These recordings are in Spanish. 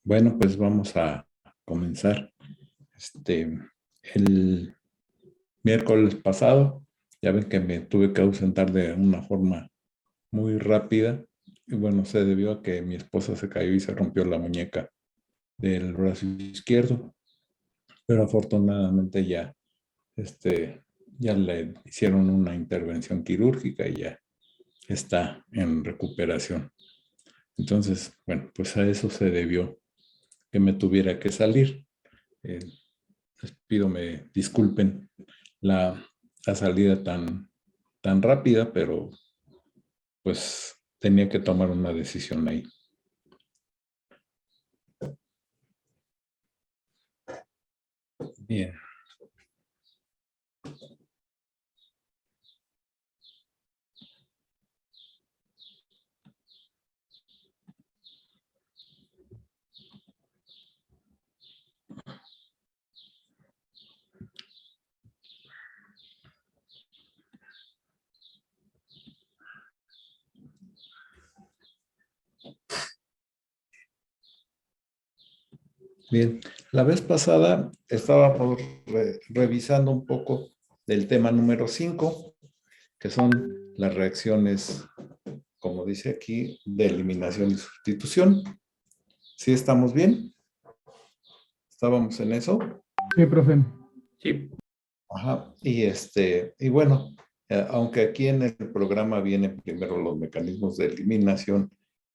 Bueno, pues vamos a comenzar. El miércoles pasado, ya ven que me tuve que ausentar de una forma muy rápida. Y bueno, se debió a que mi esposa se cayó y se rompió la muñeca del brazo izquierdo. Pero afortunadamente ya le hicieron una intervención quirúrgica y ya está en recuperación. Entonces, bueno, pues a eso se debió que me tuviera que salir. Eh, Les pido me disculpen la salida tan rápida, pero pues tenía que tomar una decisión ahí. Bien. Bien, la vez pasada estábamos revisando un poco del tema número 5, que son las reacciones, como dice aquí, de eliminación y sustitución. ¿Sí estamos bien? ¿Estábamos en eso? Sí, profe. Sí. Ajá, y bueno, aunque aquí en el programa vienen primero los mecanismos de eliminación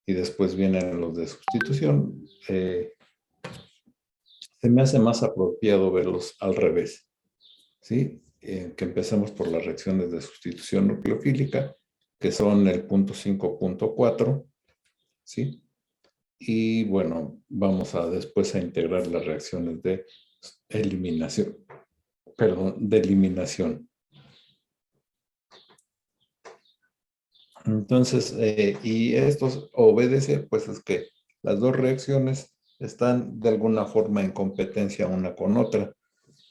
y después vienen los de sustitución, se me hace más apropiado verlos al revés, ¿sí? Que empecemos por las reacciones de sustitución nucleofílica, que son el punto 5.4, ¿sí? Y bueno, vamos a después a integrar las reacciones de eliminación, de eliminación. Entonces, y esto obedece, pues es que las dos reacciones están de alguna forma en competencia una con otra,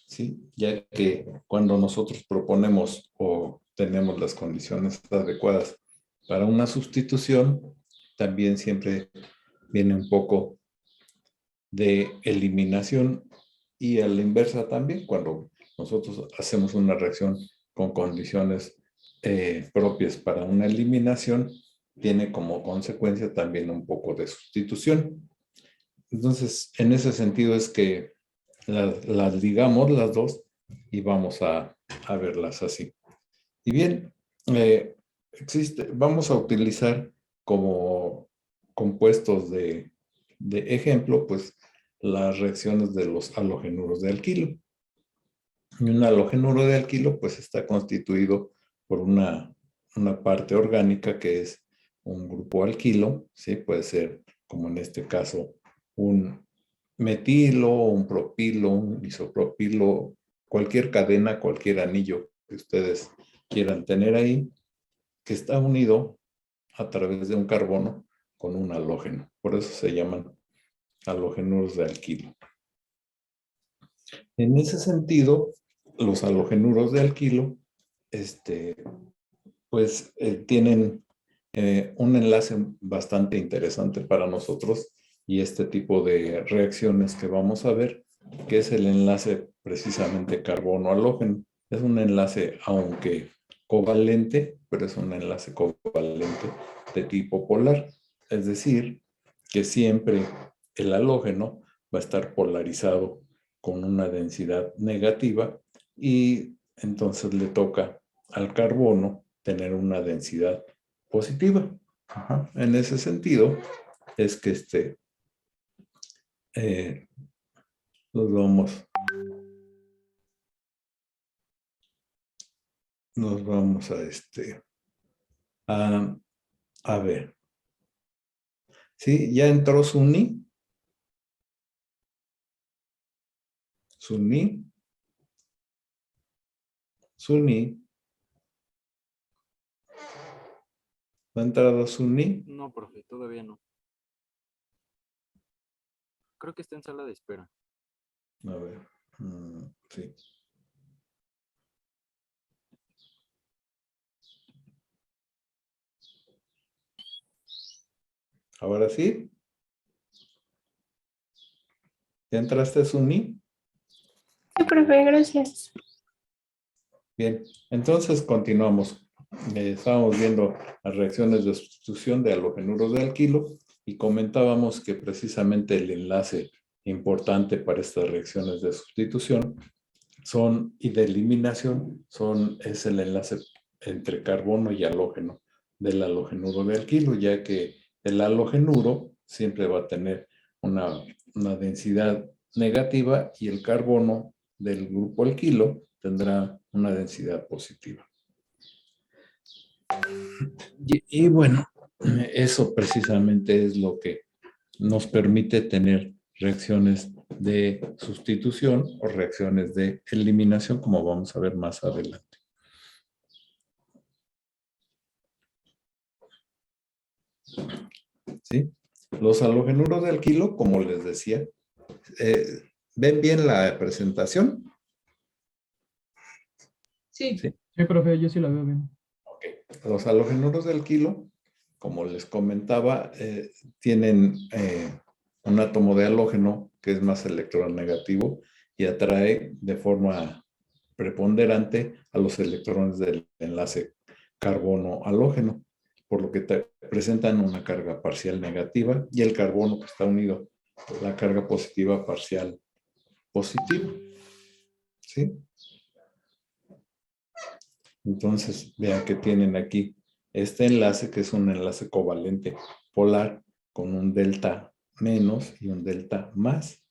¿sí? Ya que cuando nosotros proponemos o tenemos las condiciones adecuadas para una sustitución, también siempre viene un poco de eliminación y a la inversa también, cuando nosotros hacemos una reacción con condiciones propias para una eliminación, tiene como consecuencia también un poco de sustitución. Entonces, en ese sentido es que las ligamos las dos y vamos a verlas así. Y bien, vamos a utilizar como compuestos de ejemplo, pues las reacciones de los halogenuros de alquilo. Y un halogenuro de alquilo, pues está constituido por una parte orgánica que es un grupo alquilo, ¿sí? Puede ser, como en este caso, un metilo, un propilo, un isopropilo, cualquier cadena, cualquier anillo que ustedes quieran tener ahí, que está unido a través de un carbono con un halógeno. Por eso se llaman halogenuros de alquilo. En ese sentido, los halogenuros de alquilo, pues tienen un enlace bastante interesante para nosotros y este tipo de reacciones que vamos a ver, que es el enlace precisamente carbono-halógeno. Es un enlace, aunque covalente, pero es un enlace covalente de tipo polar. Es decir, que siempre el halógeno va a estar polarizado con una densidad negativa y entonces le toca al carbono tener una densidad positiva. Ajá. En ese sentido, es que eh, nos vamos a, a ver. Sí, ya entró Sunni. Sunni. Sunni. ¿Ha entrado Sunni? No, profe, todavía no. Creo que está en sala de espera. A ver. Sí. Ahora sí. ¿Ya entraste, Suni? Sí, profe, gracias. Bien, entonces continuamos. Estábamos viendo las reacciones de sustitución de halogenuros de alquilo y comentábamos que precisamente el enlace importante para estas reacciones de sustitución y de eliminación es el enlace entre carbono y halógeno del halogenuro de alquilo, ya que el halogenuro siempre va a tener una densidad negativa y el carbono del grupo alquilo tendrá una densidad positiva. Y bueno, eso precisamente es lo que nos permite tener reacciones de sustitución o reacciones de eliminación, como vamos a ver más adelante. ¿Sí? Los halogenuros de alquilo, como les decía, ¿ven bien la presentación? Sí. Sí. Sí, profe, yo sí la veo bien. Okay. Los halogenuros de alquilo, como les comentaba, tienen un átomo de halógeno que es más electronegativo y atrae de forma preponderante a los electrones del enlace carbono-halógeno, por lo que presentan una carga parcial negativa y el carbono que está unido a la carga positiva parcial positiva. ¿Sí? Entonces, vean que tienen aquí este enlace, que es un enlace covalente polar con un delta menos y un delta más.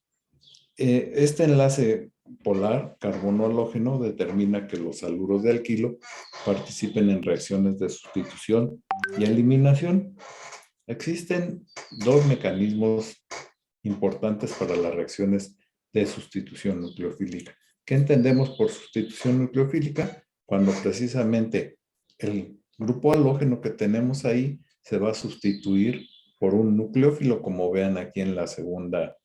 Este enlace polar carbono-halógeno determina que los haluros de alquilo participen en reacciones de sustitución y eliminación. Existen dos mecanismos importantes para las reacciones de sustitución nucleofílica. ¿Qué entendemos por sustitución nucleofílica? Cuando precisamente el grupo halógeno que tenemos ahí se va a sustituir por un nucleófilo, como vean aquí en la segunda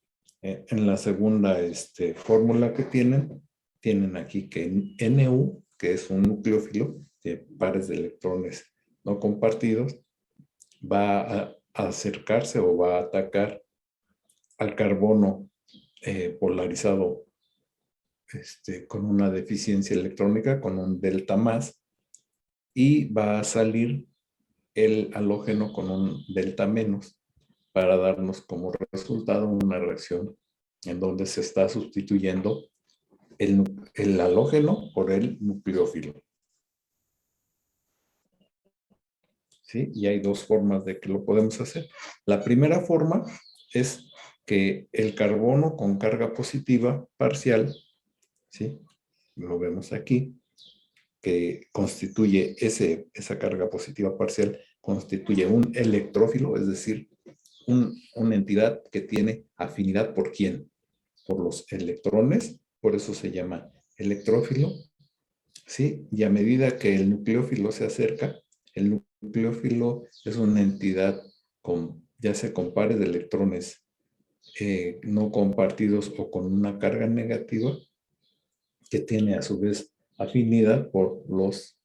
fórmula que tienen aquí que NU, que es un nucleófilo de pares de electrones no compartidos, va a acercarse o va a atacar al carbono polarizado con una deficiencia electrónica, con un delta más, y va a salir el halógeno con un delta menos para darnos como resultado una reacción en donde se está sustituyendo el halógeno por el nucleófilo. ¿Sí? Y hay dos formas de que lo podemos hacer. La primera forma es que el carbono con carga positiva parcial, ¿sí? Lo vemos aquí, que constituye esa carga positiva parcial, constituye un electrófilo, es decir, una entidad que tiene afinidad ¿por quién? Por los electrones, por eso se llama electrófilo, ¿sí? Y a medida que el nucleófilo se acerca, el nucleófilo es una entidad ya sea con pares de electrones no compartidos o con una carga negativa, que tiene a su vez afinidad por los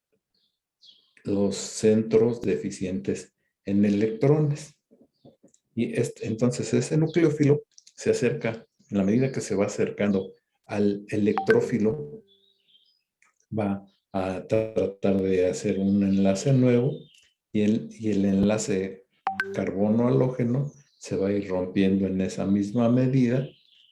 centros deficientes en electrones. Y entonces ese nucleófilo se acerca, en la medida que se va acercando al electrófilo, va a tratar de hacer un enlace nuevo y el enlace carbono-halógeno se va a ir rompiendo en esa misma medida,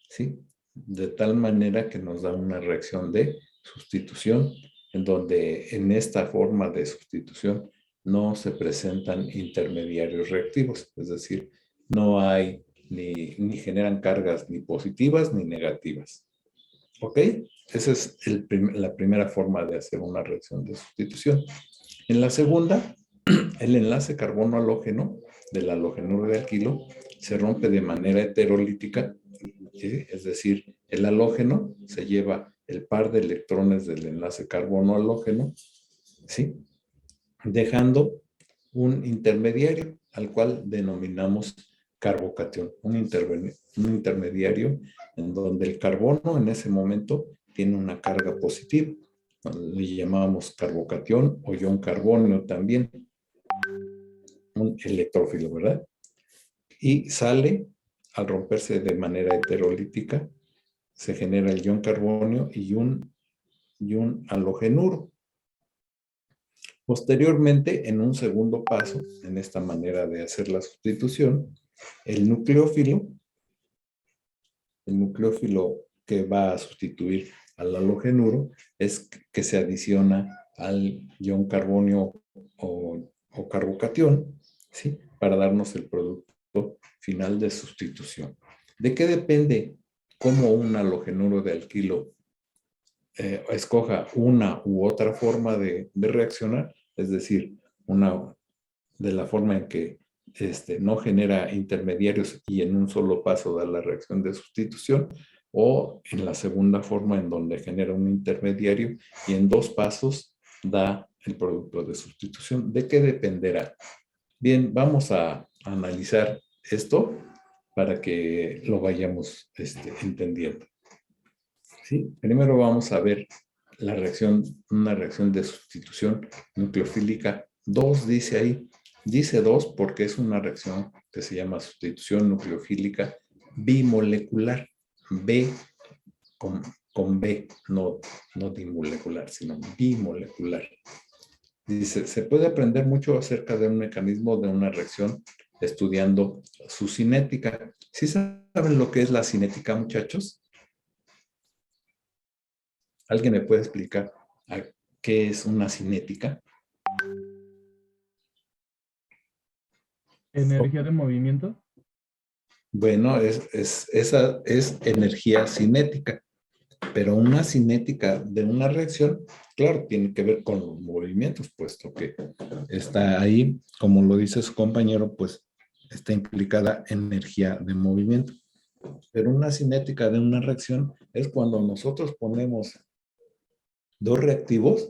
¿sí? De tal manera que nos da una reacción de sustitución, en donde en esta forma de sustitución no se presentan intermediarios reactivos, es decir, no hay ni generan cargas ni positivas ni negativas. ¿Ok? Esa es la primera forma de hacer una reacción de sustitución. En la segunda, el enlace carbono-halógeno del halogenuro de alquilo se rompe de manera heterolítica, ¿sí? Es decir, el halógeno se lleva el par de electrones del enlace carbono-halógeno, ¿sí? Dejando un intermediario al cual denominamos carbocatión, un intermediario en donde el carbono en ese momento tiene una carga positiva. Le llamamos carbocatión o ion carbonio también, un electrófilo, ¿verdad? Y sale al romperse de manera heterolítica, se genera el ion carbonio y un halogenuro. Posteriormente, en un segundo paso, en esta manera de hacer la sustitución, el nucleófilo que va a sustituir al halogenuro es que se adiciona al ion carbonio o carbocatión, ¿sí? Para darnos el producto final de sustitución. ¿De qué depende cómo un halogenuro de alquilo escoja una u otra forma de reaccionar? Es decir, de la forma en que no genera intermediarios y en un solo paso da la reacción de sustitución, o en la segunda forma en donde genera un intermediario y en 2 pasos da el producto de sustitución. ¿De qué dependerá? Bien, vamos a analizar esto para que lo vayamos entendiendo. ¿Sí? Primero vamos a ver una reacción de sustitución nucleofílica 2, dice ahí. Dice 2 porque es una reacción que se llama sustitución nucleofílica bimolecular. B con B, no dimolecular, sino bimolecular. Dice, se puede aprender mucho acerca de un mecanismo de una reacción estudiando su cinética. ¿Sí saben lo que es la cinética, muchachos? ¿Alguien me puede explicar qué es una cinética? ¿Energía de movimiento? Bueno, esa es energía cinética, pero una cinética de una reacción, claro, tiene que ver con los movimientos, puesto que está ahí, como lo dice su compañero, pues está implicada energía de movimiento. Pero una cinética de una reacción es cuando nosotros ponemos 2 reactivos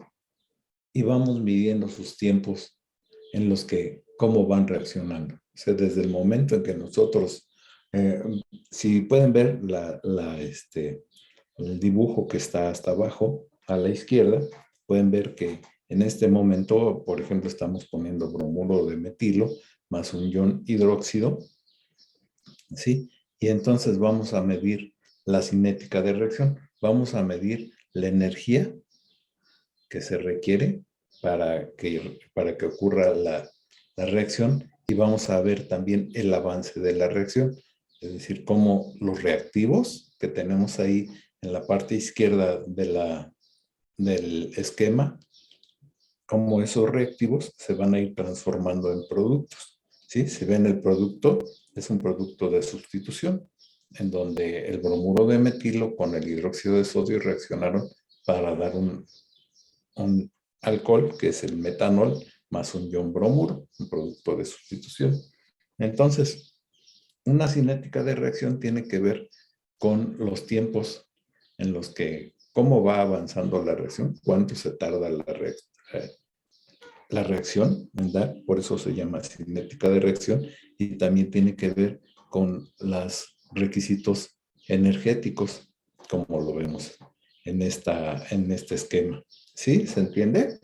y vamos midiendo sus tiempos en los que, cómo van reaccionando. O sea, desde el momento en que nosotros, si pueden ver el dibujo que está hasta abajo, a la izquierda, pueden ver que en este momento, por ejemplo, estamos poniendo bromuro de metilo más un ion hidróxido, ¿sí? Y entonces vamos a medir la cinética de reacción. Vamos a medir la energía que se requiere para que ocurra la reacción, y vamos a ver también el avance de la reacción, es decir, cómo los reactivos que tenemos ahí en la parte izquierda del esquema, cómo esos reactivos se van a ir transformando en productos. ¿Sí? Si ven el producto, es un producto de sustitución, en donde el bromuro de metilo con el hidróxido de sodio reaccionaron para dar un alcohol, que es el metanol, más un ion bromuro, un producto de sustitución. Entonces, una cinética de reacción tiene que ver con los tiempos en los que, cómo va avanzando la reacción, cuánto se tarda la reacción en dar, por eso se llama cinética de reacción, y también tiene que ver con los requisitos energéticos, como lo vemos en este esquema. ¿Sí? ¿Se entiende?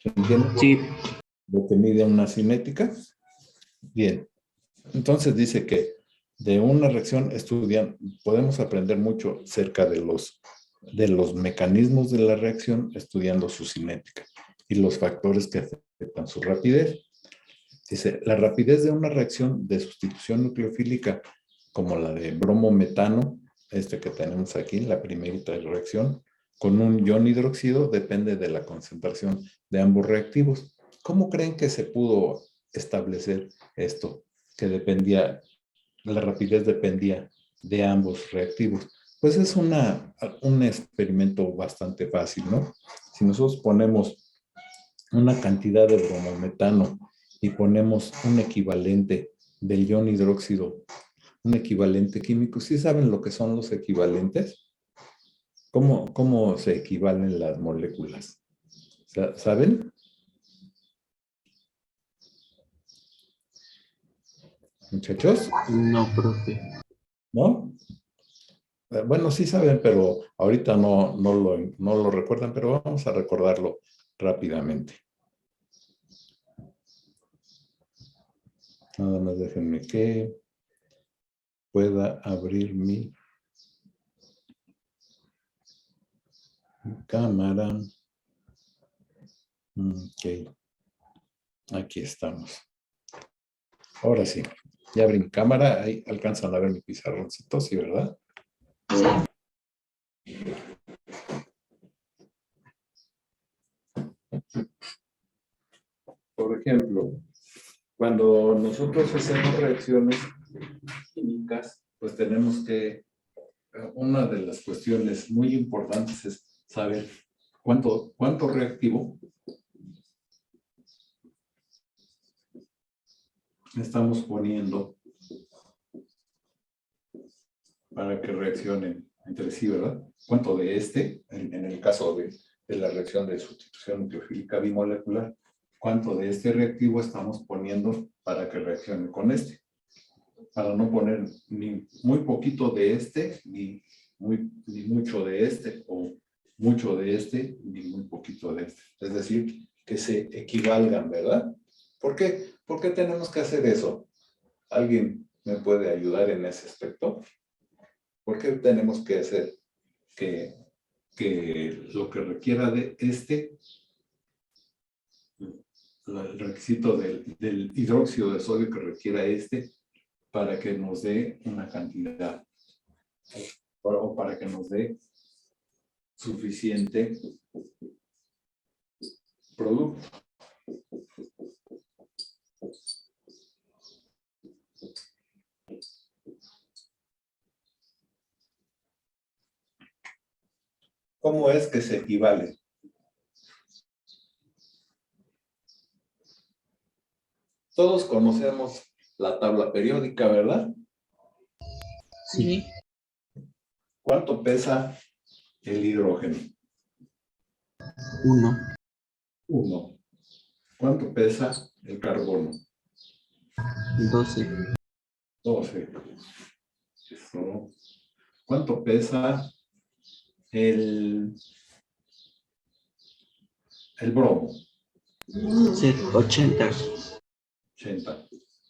¿Se entiende? Sí, Lo que mide una cinética. Bien. Entonces dice que de una reacción podemos aprender mucho acerca de los mecanismos de la reacción estudiando su cinética y los factores que afectan su rapidez. Dice, la rapidez de una reacción de sustitución nucleofílica como la de bromo-metano, que tenemos aquí, la primerita reacción, con un ion hidróxido, depende de la concentración de ambos reactivos. ¿Cómo creen que se pudo establecer esto? Que la rapidez dependía de ambos reactivos. Pues es un experimento bastante fácil, ¿no? Si nosotros ponemos una cantidad de bromometano y ponemos un equivalente del ion hidróxido, un equivalente químico, ¿sí saben lo que son los equivalentes? ¿Cómo se equivalen las moléculas? ¿Saben? Muchachos, no, profe. ¿no? Bueno, sí saben, pero ahorita no lo recuerdan, pero vamos a recordarlo rápidamente. Nada más déjenme que pueda abrir mi cámara. Ok, aquí estamos. Ahora sí, ya abrí mi cámara, ahí alcanzan a ver mi pizarroncito, ¿sí, verdad? Por ejemplo, cuando nosotros hacemos reacciones químicas, pues tenemos que, una de las cuestiones muy importantes es saber cuánto reactivo estamos poniendo para que reaccionen entre sí, ¿verdad? ¿Cuánto de en el caso de la reacción de sustitución nucleofílica bimolecular, cuánto de este reactivo estamos poniendo para que reaccione con este? Para no poner ni muy poquito de ni mucho de o mucho de ni muy poquito de este. Es decir, que se equivalgan, ¿verdad? ¿Por qué? ¿Por qué tenemos que hacer eso? ¿Alguien me puede ayudar en ese aspecto? ¿Por qué tenemos que hacer que lo que requiera de el requisito del hidróxido de sodio que requiera para que nos dé una cantidad o para que nos dé suficiente producto? ¿Cómo es que se equivale? Todos conocemos la tabla periódica, ¿verdad? Sí. ¿Cuánto pesa el hidrógeno? 1. 1. ¿Cuánto pesa el carbono? 12. 12. Eso. ¿Cuánto pesa el bromo? 80. 80.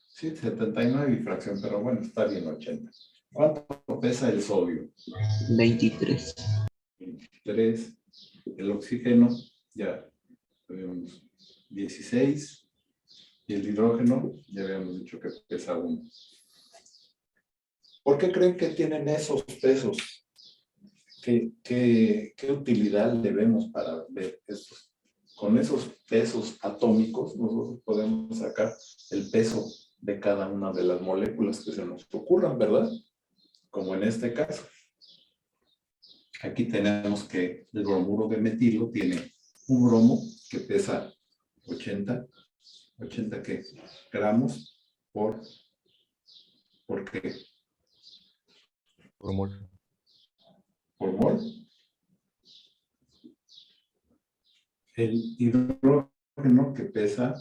Sí, 79 y fracción, pero bueno, está bien 80. ¿Cuánto pesa el sodio? 23. 23. El oxígeno, ya habíamos 16. Y el hidrógeno, ya habíamos dicho que pesa 1. ¿Por qué creen que tienen esos pesos? ¿Qué utilidad le vemos para ver estos? Con esos pesos atómicos, nosotros podemos sacar el peso de cada una de las moléculas que se nos ocurran, ¿verdad? Como en este caso. Aquí tenemos que el bromuro de metilo tiene un bromo que pesa 80 ¿qué? Gramos ¿por qué? Por mol. Por mol. El hidrógeno que pesa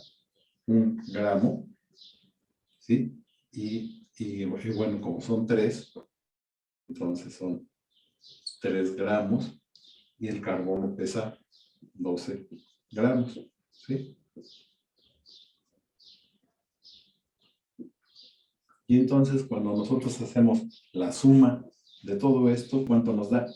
1 gramo, ¿sí? Y bueno, como son 3, entonces son 3 gramos y el carbono pesa 12 gramos, ¿sí? Y entonces cuando nosotros hacemos la suma de todo esto, ¿cuánto nos da?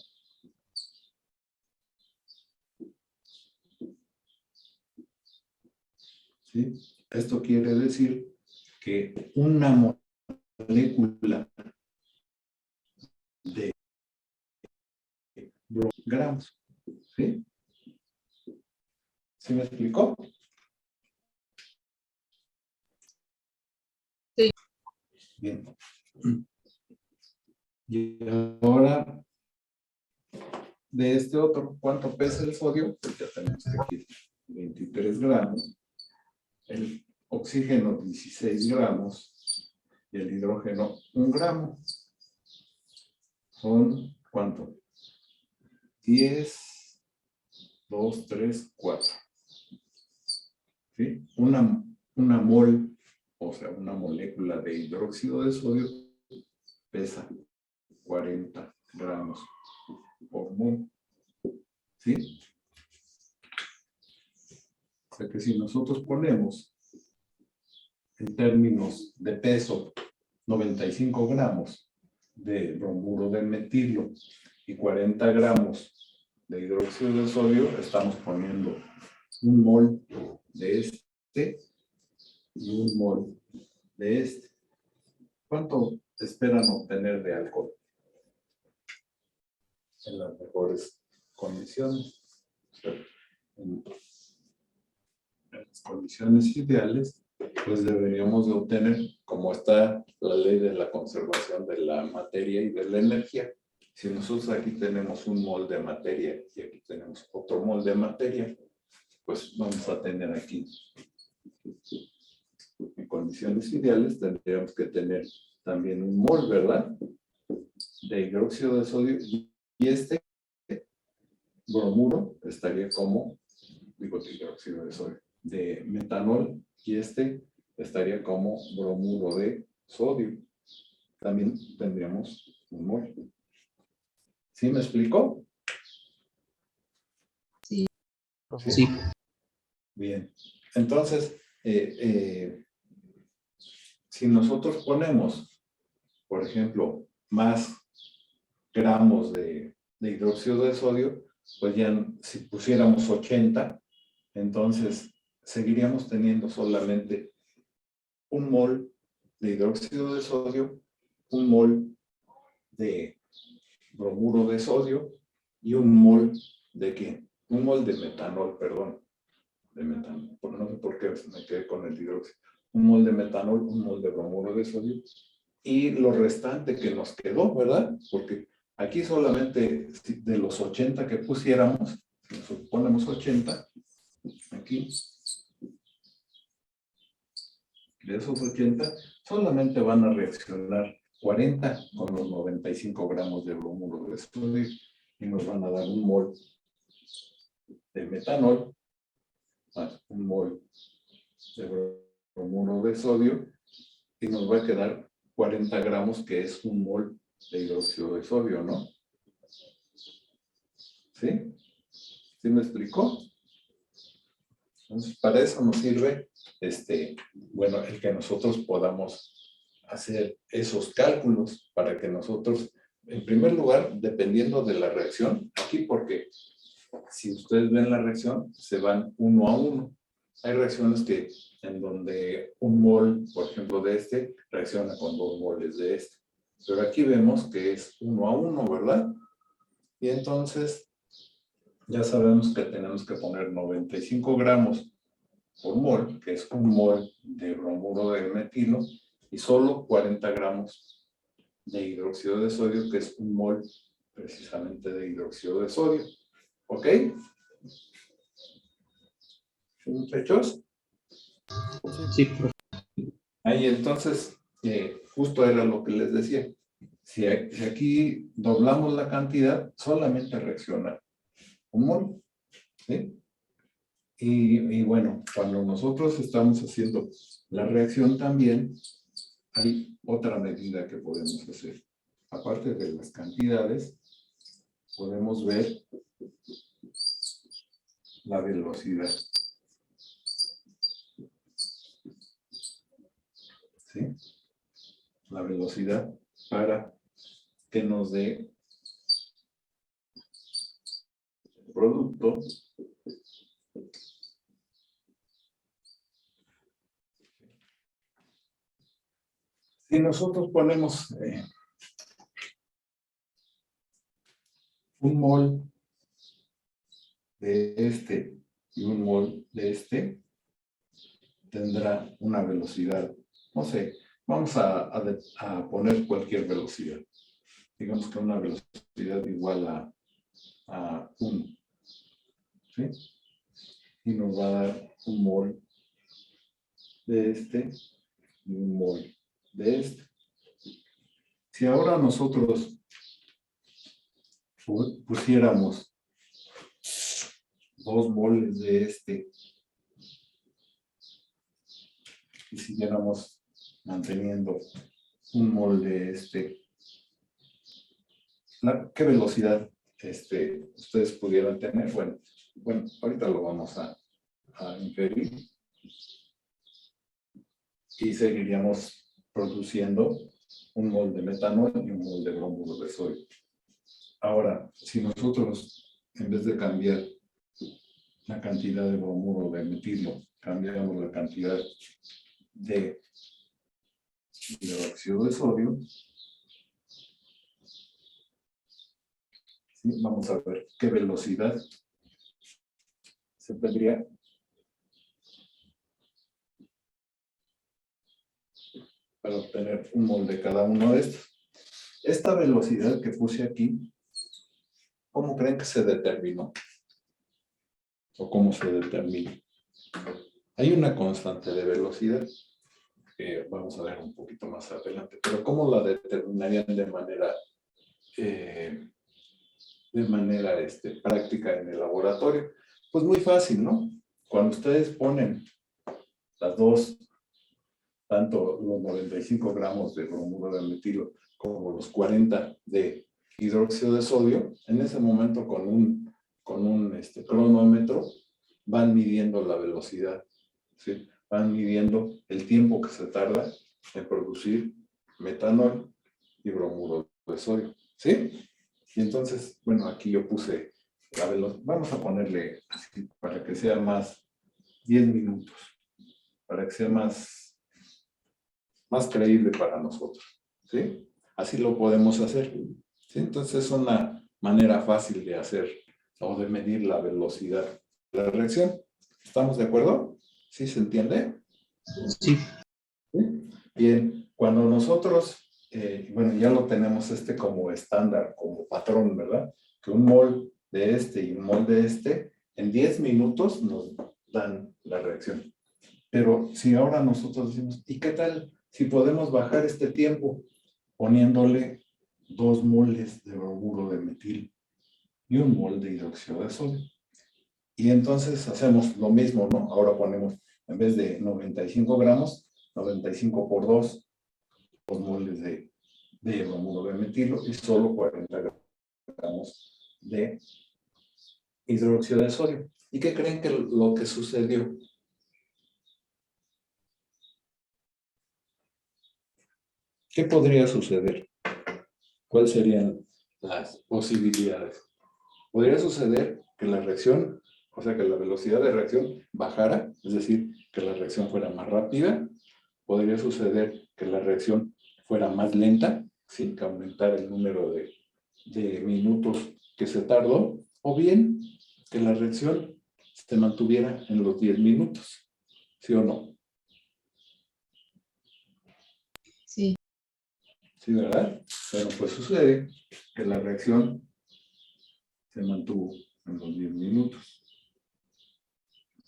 ¿Sí? Esto quiere decir que una molécula de gramos, ¿sí? ¿Sí me explicó? Sí. Bien. Y ahora, de este otro, ¿cuánto pesa el sodio? Pues ya tenemos aquí 23 gramos. El oxígeno, 16 gramos. Y el hidrógeno, 1 gramo. Son, ¿cuánto? 10, 2, 3, 4. ¿Sí? Una mol, o sea, una molécula de hidróxido de sodio pesa 40 gramos por mol. ¿Sí? O sea que si nosotros ponemos el términos de peso, 95 gramos de bromuro de metilo y 40 gramos de hidróxido de sodio, estamos poniendo un mol de este y un mol de este. ¿Cuánto esperan obtener de alcohol? En las mejores condiciones. En las condiciones ideales, pues deberíamos de obtener, como está la ley de la conservación de la materia y de la energía. Si nosotros aquí tenemos un mol de materia y aquí tenemos otro mol de materia, pues vamos a tener aquí, en condiciones ideales, tendríamos que tener también un mol, ¿verdad? De hidróxido de sodio, y este bromuro estaría como, digo, de hidróxido de sodio, de metanol, y este estaría como bromuro de sodio. También tendríamos un mol. ¿Sí me explicó? Sí. Bien. Entonces, si nosotros ponemos, por ejemplo, más gramos de hidróxido de sodio, pues ya si pusiéramos 80, entonces seguiríamos teniendo solamente un mol de hidróxido de sodio, un mol de bromuro de sodio y un mol de ¿qué? Un mol de metanol, perdón, de metanol. No sé por qué me quedé con el hidróxido. Un mol de metanol, un mol de bromuro de sodio y lo restante que nos quedó, ¿verdad? Porque aquí solamente de los 80 que pusiéramos, si nos ponemos 80, aquí, de esos 80, solamente van a reaccionar 40 con los 95 gramos de bromuro de sodio y nos van a dar un mol de metanol más un mol de bromuro de sodio y nos va a quedar 40 gramos, que es un mol de hidróxido de sodio, ¿no? ¿Sí? ¿Sí me explicó? Entonces, para eso nos sirve, bueno, el que nosotros podamos hacer esos cálculos para que nosotros, en primer lugar, dependiendo de la reacción, aquí porque si ustedes ven la reacción, se van uno a uno. Hay reacciones que en donde un mol, por ejemplo, de este, reacciona con 2 moles de este. Pero aquí vemos que es 1 a 1, ¿verdad? Y entonces ya sabemos que tenemos que poner 95 gramos por mol, que es un mol de bromuro de metilo, y solo 40 gramos de hidróxido de sodio, que es un mol precisamente de hidróxido de sodio. ¿Ok? ¿Sí, muchachos? Sí, profe. Ahí entonces, justo era lo que les decía. Si aquí doblamos la cantidad, solamente reacciona un mol. ¿Sí? Y bueno, cuando nosotros estamos haciendo la reacción también, hay otra medida que podemos hacer. Aparte de las cantidades, podemos ver la velocidad. ¿Sí? La velocidad para que nos dé el producto si nosotros ponemos un mol de este y un mol de este, tendrá una velocidad, no sé, vamos a poner cualquier velocidad. Digamos que una velocidad igual a 1. ¿Sí? Y nos va a dar un mol de este y un mol de este. Si ahora nosotros pusiéramos 2 moles de este y siguiéramos manteniendo un mol de este, ¿qué velocidad ustedes pudieran tener? Bueno, ahorita lo vamos a inferir. y seguiríamos produciendo un mol de metanol y un mol de bromuro de sodio. Ahora, si nosotros, en vez de cambiar la cantidad de bromuro de metilo, cambiamos la cantidad de hidróxido de sodio, ¿sí? Vamos a ver qué velocidad se tendría para obtener un mol de cada uno de estos. Esta velocidad que puse aquí, ¿cómo creen que se determinó? ¿O cómo se determina? Hay una constante de velocidad que vamos a ver un poquito más adelante, pero ¿cómo la determinarían de manera práctica en el laboratorio? Pues muy fácil, ¿no? Cuando ustedes ponen las dos, tanto los 95 gramos de bromuro de metilo como los 40 de hidróxido de sodio, en ese momento con un cronómetro van midiendo la velocidad, ¿sí? Van midiendo el tiempo que se tarda en producir metanol y bromuro de sodio, ¿sí? Y entonces, bueno, aquí yo puse la velocidad, vamos a ponerle así para que sea más 10 minutos, para que sea más creíble para nosotros, ¿sí? Así lo podemos hacer, ¿sí? Entonces es una manera fácil de hacer o de medir la velocidad de la reacción. ¿Estamos de acuerdo? ¿Sí se entiende? Sí. ¿Sí? Bien, cuando nosotros, bueno, ya lo tenemos como estándar, como patrón, ¿verdad? Que un mol de este y un mol de este, en 10 minutos nos dan la reacción. Pero si ahora nosotros decimos, ¿y qué tal si podemos bajar este tiempo poniéndole 2 moles de bromuro de metil y un mol de hidróxido de sodio? Y entonces hacemos lo mismo, ¿no? Ahora ponemos, en vez de 95 gramos, 95 por 2 moles de bromuro de metilo y solo 40 gramos de hidróxido de sodio. ¿Y qué creen que lo que sucedió? ¿Qué podría suceder? ¿Cuáles serían las posibilidades? Podría suceder que la reacción, o sea, que la velocidad de reacción bajara, es decir, que la reacción fuera más rápida. Podría suceder que la reacción fuera más lenta, sin que aumentara el número de minutos que se tardó, o bien que la reacción se mantuviera en los 10 minutos, ¿sí o no? Sí. Sí, ¿verdad? Bueno, pues sucede que la reacción se mantuvo en los 10 minutos.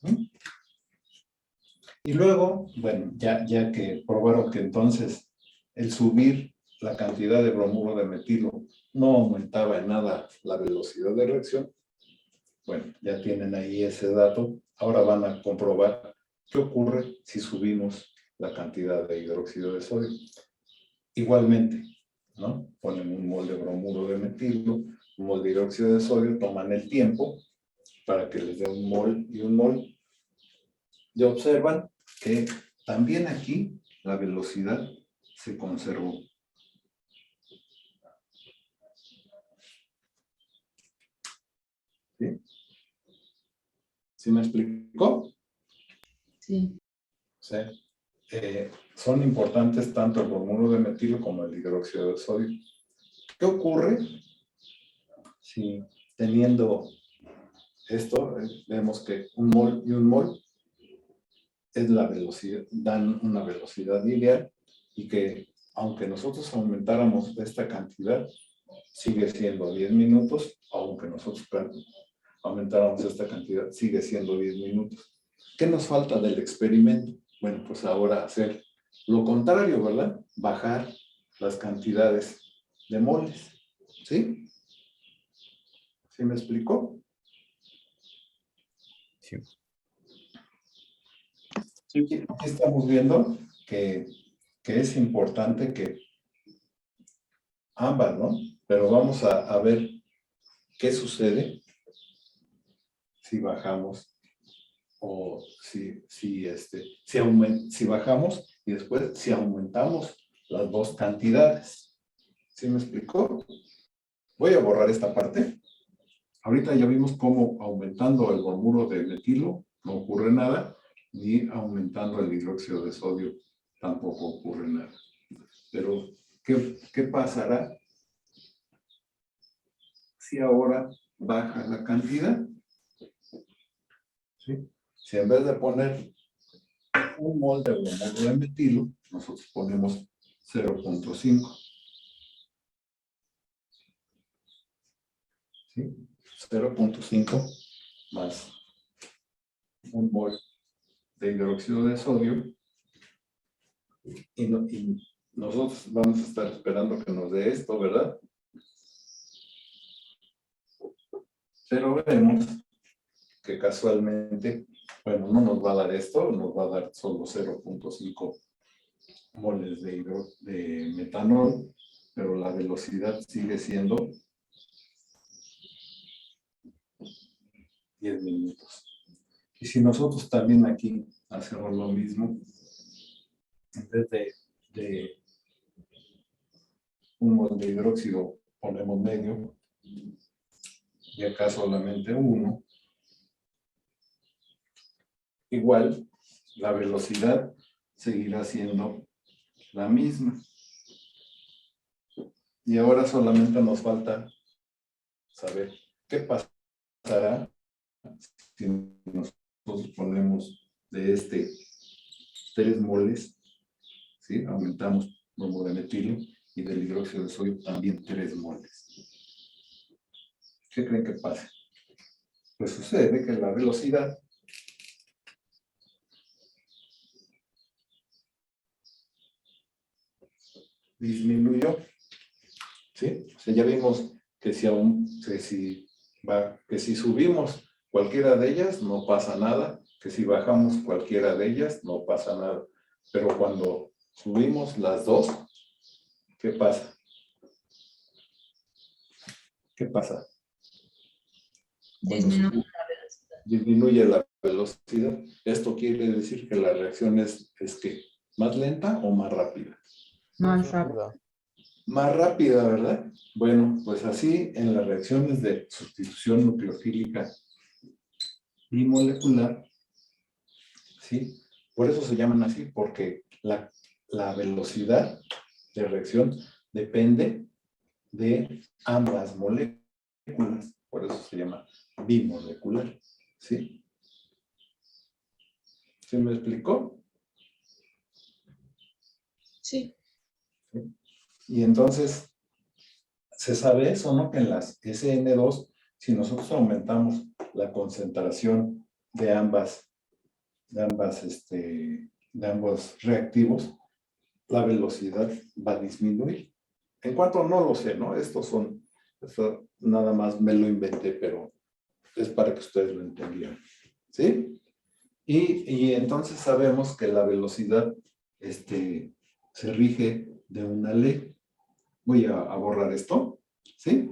¿Mm? Y luego, bueno, ya que probaron que entonces el subir la cantidad de bromuro de metilo no aumentaba en nada la velocidad de reacción, bueno, ya tienen ahí ese dato. Ahora van a comprobar qué ocurre si subimos la cantidad de hidróxido de sodio. Igualmente, ¿no? Ponen un mol de bromuro de metilo, un mol de hidróxido de sodio, toman el tiempo para que les dé un mol y un mol. Y observan que también aquí la velocidad se conservó. ¿Sí? ¿Sí me explicó? Sí. Sí. Son importantes tanto el bromuro de metilo como el hidróxido de sodio. ¿Qué ocurre si teniendo esto, vemos que un mol y un mol es la velocidad, dan una velocidad ideal y que aunque nosotros aumentáramos esta cantidad, sigue siendo 10 minutos, aunque nosotros aumentáramos esta cantidad, sigue siendo 10 minutos. ¿Qué nos falta del experimento? Bueno, pues ahora hacer lo contrario, ¿verdad? Bajar las cantidades de moles. ¿Sí? ¿Sí me explicó? Sí. Sí. Aquí estamos viendo que es importante que ambas, ¿no? Pero vamos a ver qué sucede si bajamos o si bajamos y después si aumentamos las dos cantidades. ¿Sí me explicó? Voy a borrar esta parte. Ahorita ya vimos cómo aumentando el bromuro de metilo no ocurre nada, ni aumentando el hidróxido de sodio tampoco ocurre nada. Pero, ¿qué pasará si ahora baja la cantidad? ¿Sí? Si en vez de poner un mol de bromuro de metilo, nosotros ponemos 0.5. ¿Sí? 0.5 más un mol de hidróxido de sodio y nosotros vamos a estar esperando que nos dé esto, ¿verdad? Pero vemos que casualmente, bueno, no nos va a dar esto, nos va a dar solo 0.5 moles de metanol, pero la velocidad sigue siendo 10 minutos. Y si nosotros también aquí hacemos lo mismo, en vez de un mol de hidróxido ponemos medio, y acá solamente uno, igual la velocidad seguirá siendo la misma. Y ahora solamente nos falta saber qué pasará si nosotros ponemos de 3 moles, ¿sí? Aumentamos bromuro de metilo y del hidróxido de sodio también 3 moles. ¿Qué creen que pase? Pues sucede que la velocidad disminuyó, ¿sí? O sea, ya vimos que si subimos cualquiera de ellas no pasa nada, que si bajamos cualquiera de ellas no pasa nada. Pero cuando subimos las dos, ¿qué pasa? ¿Qué pasa? Disminuye la velocidad. Esto quiere decir que la reacción es que más lenta o más rápida. Más rápido. Más rápida, ¿verdad? Bueno, pues así en las reacciones de sustitución nucleofílica y molecular, ¿sí? Por eso se llaman así, porque la velocidad de reacción depende de ambas moléculas. Por eso se llama bimolecular, ¿sí? ¿Se me explicó? Sí. Y entonces, se sabe eso, ¿no? Que en las SN2, si nosotros aumentamos la concentración de ambos reactivos, la velocidad va a disminuir. En cuanto no lo sé, ¿no? Esto nada más me lo inventé, pero es para que ustedes lo entendieran, ¿sí? Y entonces sabemos que la velocidad se rige de una ley. Voy a borrar esto, ¿sí?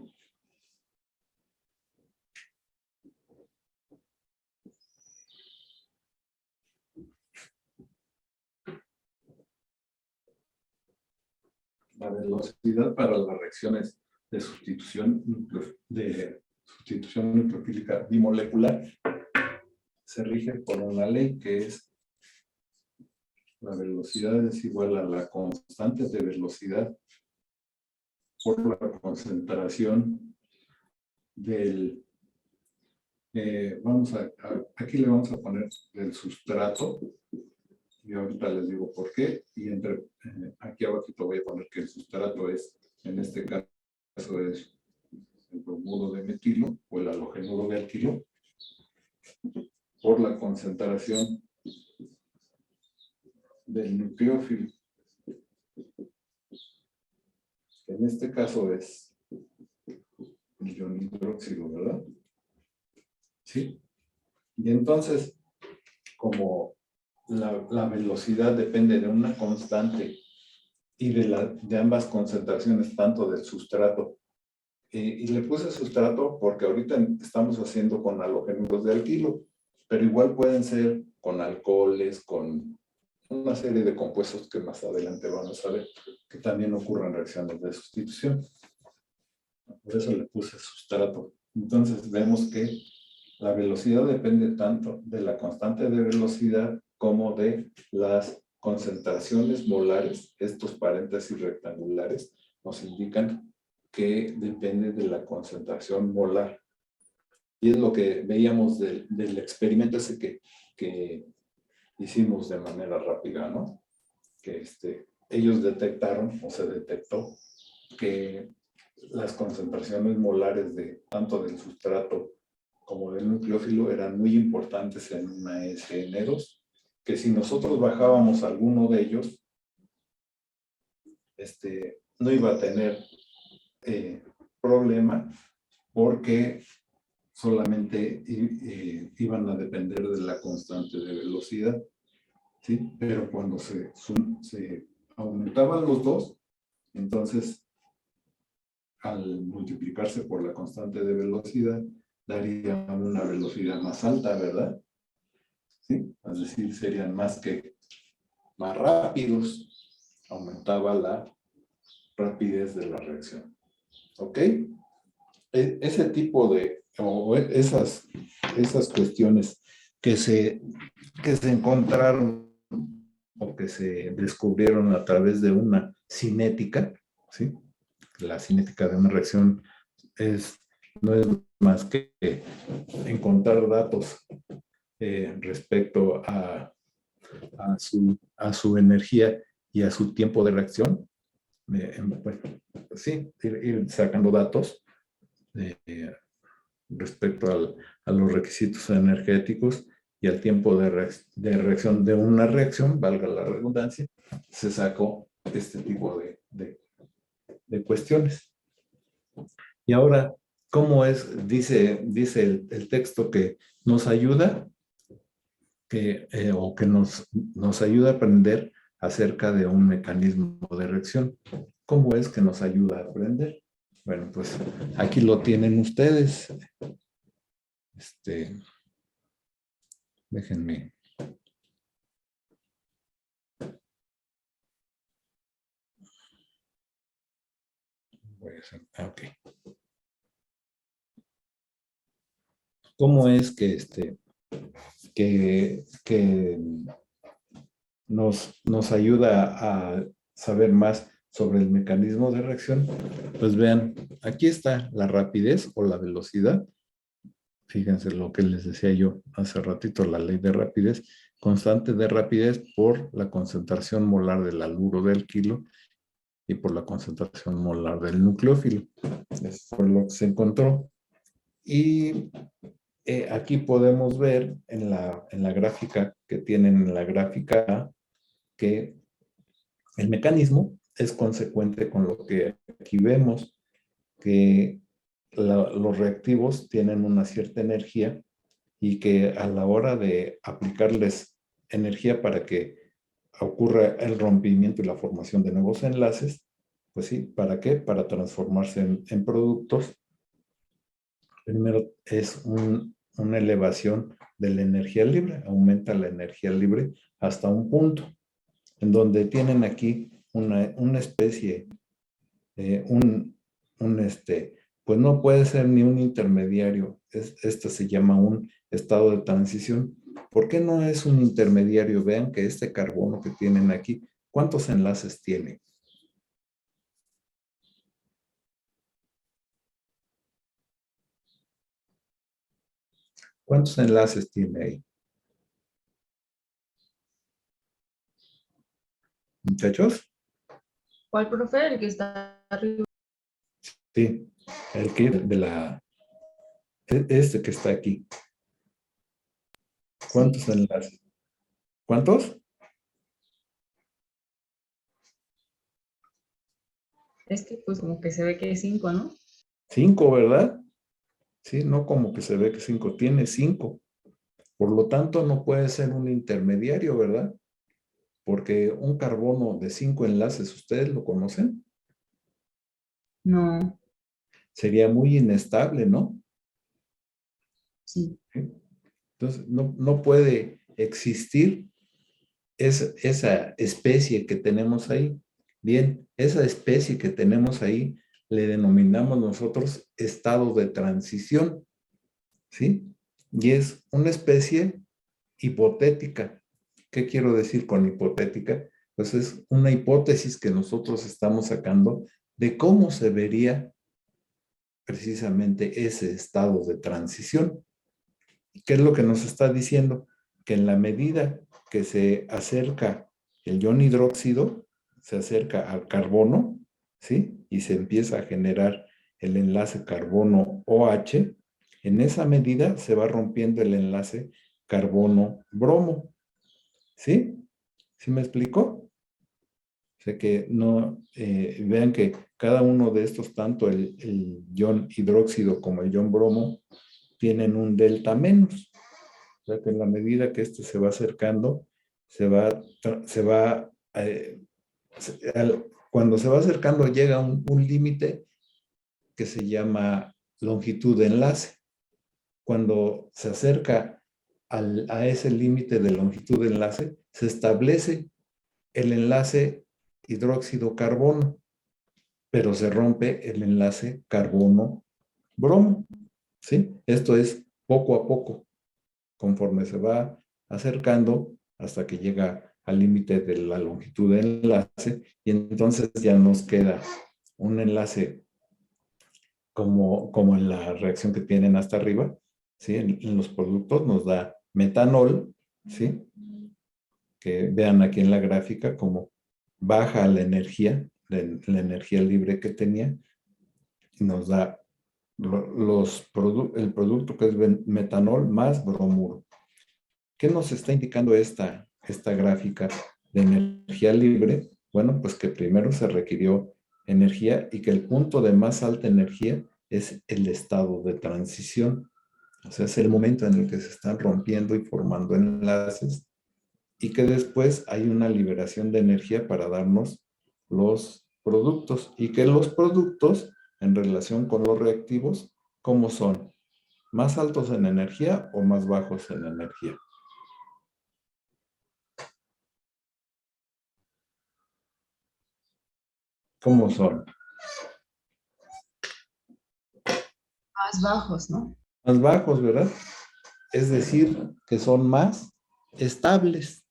La velocidad para las reacciones de sustitución nucleofílica bimolecular se rige por una ley que es la velocidad es igual a la constante de velocidad por la concentración del, aquí le vamos a poner el sustrato, y ahorita les digo por qué, y aquí abajo voy a poner que el sustrato es, en este caso es el bromuro de metilo o el halogenuro de alquilo, por la concentración del nucleófilo. En este caso es el ion hidróxido, ¿verdad? Sí. Y entonces, como la velocidad depende de una constante y de ambas concentraciones, tanto del sustrato, y le puse sustrato porque ahorita estamos haciendo con halogenuros de alquilo, pero igual pueden ser con alcoholes, con una serie de compuestos que más adelante vamos a ver que también ocurren reacciones de sustitución. Por eso le puse sustrato. Entonces vemos que la velocidad depende tanto de la constante de velocidad como de las concentraciones molares. Estos paréntesis rectangulares nos indican que depende de la concentración molar. Y es lo que veíamos del experimento ese que hicimos de manera rápida, ¿no? Que ellos detectaron o se detectó que las concentraciones molares de tanto del sustrato como del nucleófilo eran muy importantes en una SN2, que si nosotros bajábamos alguno de ellos, no iba a tener problema porque solamente iban a depender de la constante de velocidad, ¿sí? Pero cuando se aumentaban los dos, entonces al multiplicarse por la constante de velocidad, daría una velocidad más alta, ¿verdad? ¿Sí? Es decir, serían más rápidos, aumentaba la rapidez de la reacción. ¿Ok? Ese tipo de, o esas cuestiones que se encontraron o que se descubrieron a través de una cinética, ¿sí? La cinética de una reacción no es más que encontrar datos respecto a su energía y a su tiempo de reacción. Pues, sí, ir sacando datos respecto a los requisitos energéticos y al tiempo de reacción de una reacción, valga la redundancia, se sacó este tipo de cuestiones. Y ahora, ¿cómo es? Dice el texto que nos ayuda o que nos ayuda a aprender acerca de un mecanismo de reacción. ¿Cómo es que nos ayuda a aprender? Bueno, pues aquí lo tienen ustedes. Déjenme. Voy a hacer, ok. ¿Cómo es que nos ayuda a saber más sobre el mecanismo de reacción? Pues vean, aquí está la rapidez o la velocidad. Fíjense lo que les decía yo hace ratito, la ley de rapidez, constante de rapidez por la concentración molar del haluro del kilo y por la concentración molar del nucleófilo. Eso fue lo que se encontró. Y aquí podemos ver en la gráfica que tienen en la gráfica A que el mecanismo es consecuente con lo que aquí vemos, que los reactivos tienen una cierta energía y que a la hora de aplicarles energía para que ocurra el rompimiento y la formación de nuevos enlaces, pues sí, ¿para qué? Para transformarse en productos. Primero es una elevación de la energía libre, aumenta la energía libre hasta un punto, en donde tienen aquí una especie, pues no puede ser ni un intermediario, este se llama un estado de transición. ¿Por qué no es un intermediario? Vean que este carbono que tienen aquí, ¿cuántos enlaces tiene? ¿Cuántos enlaces tiene ahí? ¿Muchachos? ¿Cuál profe? El que está arriba. Sí, el que este que está aquí. ¿Cuántos Sí. enlaces? ¿Cuántos? Es que pues como que se ve que es 5, ¿no? 5, ¿verdad? Sí, no como que se ve que 5, tiene 5. Por lo tanto, no puede ser un intermediario, ¿verdad? Porque un carbono de 5 enlaces, ¿ustedes lo conocen? No, Sería muy inestable, ¿no? sí. ¿Sí? Entonces, no puede existir esa especie que tenemos ahí. Bien, esa especie que tenemos ahí le denominamos nosotros estado de transición, ¿sí? Y es una especie hipotética. ¿Qué quiero decir con hipotética? Pues es una hipótesis que nosotros estamos sacando de cómo se vería precisamente ese estado de transición. ¿Qué es lo que nos está diciendo? Que en la medida que se acerca el ion hidróxido, se acerca al carbono, ¿sí? Y se empieza a generar el enlace carbono-OH, en esa medida se va rompiendo el enlace carbono-bromo, ¿sí? ¿Sí me explico? O sea que no, vean que cada uno de estos, tanto el ion hidróxido como el ion bromo, tienen un delta menos. O sea que en la medida que este se va acercando, cuando se va acercando llega a un límite que se llama longitud de enlace. Cuando se acerca a ese límite de longitud de enlace, se establece el enlace hidróxido-carbono, pero se rompe el enlace carbono-bromo, ¿sí? Esto es poco a poco, conforme se va acercando hasta que llega al límite de la longitud del enlace y entonces ya nos queda un enlace como en la reacción que tienen hasta arriba, ¿sí? En los productos nos da metanol, ¿sí? Que vean aquí en la gráfica como baja la energía libre que tenía y nos da el producto que es metanol más bromuro. ¿Qué nos está indicando esta gráfica de energía libre? Bueno, pues que primero se requirió energía y que el punto de más alta energía es el estado de transición. O sea, es el momento en el que se están rompiendo y formando enlaces y que después hay una liberación de energía para darnos los productos y que los productos en relación con los reactivos, ¿cómo son? ¿Más altos en energía o más bajos en energía? ¿Cómo son? Más bajos, ¿no? Más bajos, ¿verdad? Es decir, que son más estables,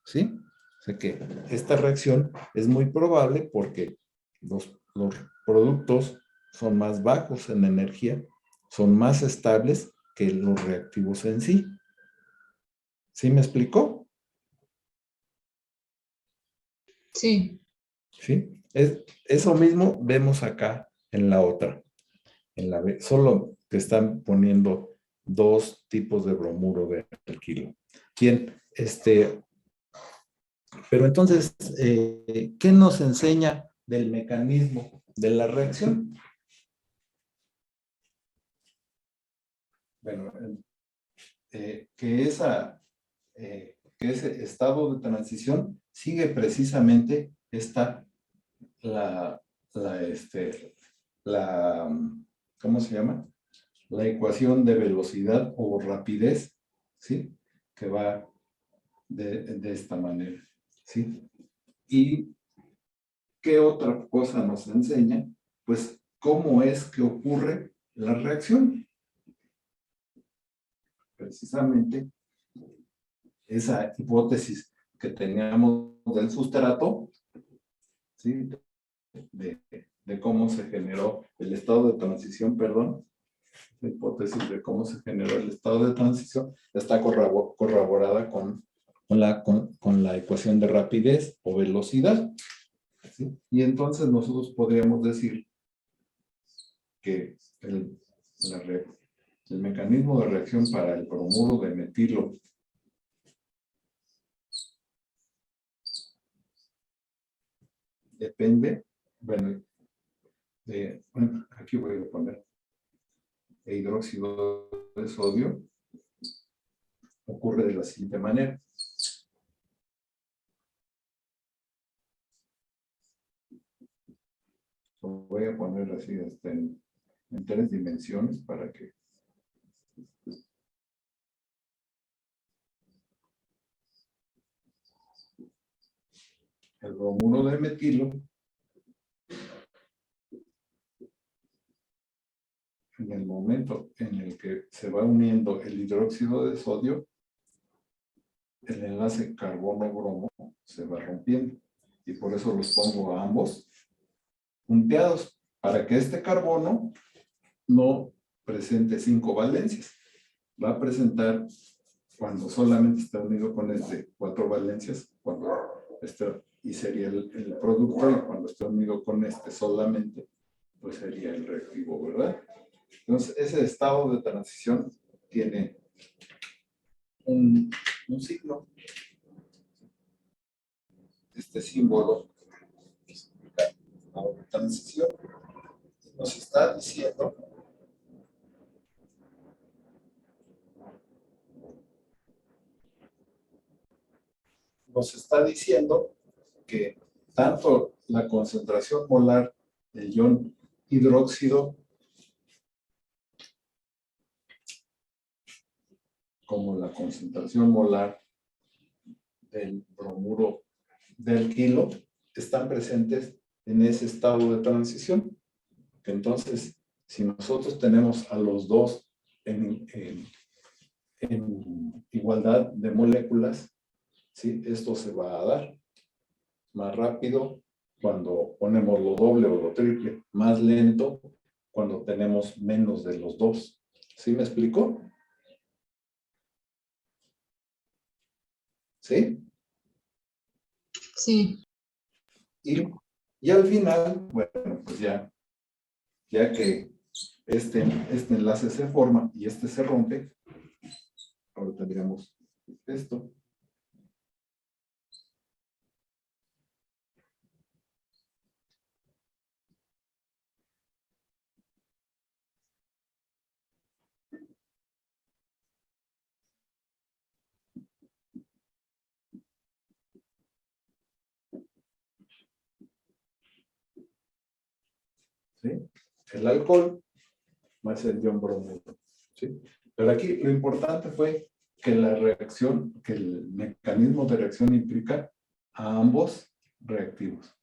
¿sí? O sea que esta reacción es muy probable porque los productos son más bajos en energía, son más estables que los reactivos en sí. ¿Sí me explicó? Sí. ¿Sí? Eso mismo vemos acá en la otra. Solo que están poniendo dos tipos de bromuro de alquilo. Bien, pero entonces, ¿qué nos enseña del mecanismo de la reacción? Bueno, que ese estado de transición sigue precisamente la, la, este, la, ¿cómo se llama? La ecuación de velocidad o rapidez, ¿sí? Que va de esta manera, ¿sí? ¿Y qué otra cosa nos enseña? Pues, ¿cómo es que ocurre la reacción? Precisamente esa hipótesis que teníamos del sustrato, ¿sí? De cómo se generó el estado de transición, perdón, la hipótesis de cómo se generó el estado de transición está corroborada con la ecuación de rapidez o velocidad, ¿sí? Y entonces nosotros podríamos decir que el mecanismo de reacción para el bromuro de metilo depende, bueno, aquí voy a poner hidróxido de sodio, ocurre de la siguiente manera. Lo voy a poner así en 3 dimensiones para que el bromuro de metilo, en el momento en el que se va uniendo el hidróxido de sodio, el enlace carbono-bromo se va rompiendo. Y por eso los pongo a ambos punteados, para que este carbono no presente 5 valencias. Va a presentar, cuando solamente está unido con este, 4 valencias, y sería el producto, y cuando está unido con este solamente, pues sería el reactivo, ¿verdad? Entonces, ese estado de transición tiene un signo, este símbolo, que significa estado de transición, nos está diciendo que tanto la concentración molar del ion hidróxido como la concentración molar del bromuro del kilo están presentes en ese estado de transición. Entonces, si nosotros tenemos a los dos en igualdad de moléculas, ¿sí? Esto se va a dar más rápido cuando ponemos lo doble o lo triple, más lento cuando tenemos menos de los dos. ¿Sí me explico? ¿Sí? Sí. Y al final, bueno, pues ya que este enlace se forma y este se rompe, ahora tendríamos esto. ¿Sí? El alcohol más el ion bromuro. ¿Sí? Pero aquí lo importante fue que la reacción, que el mecanismo de reacción implica a ambos reactivos.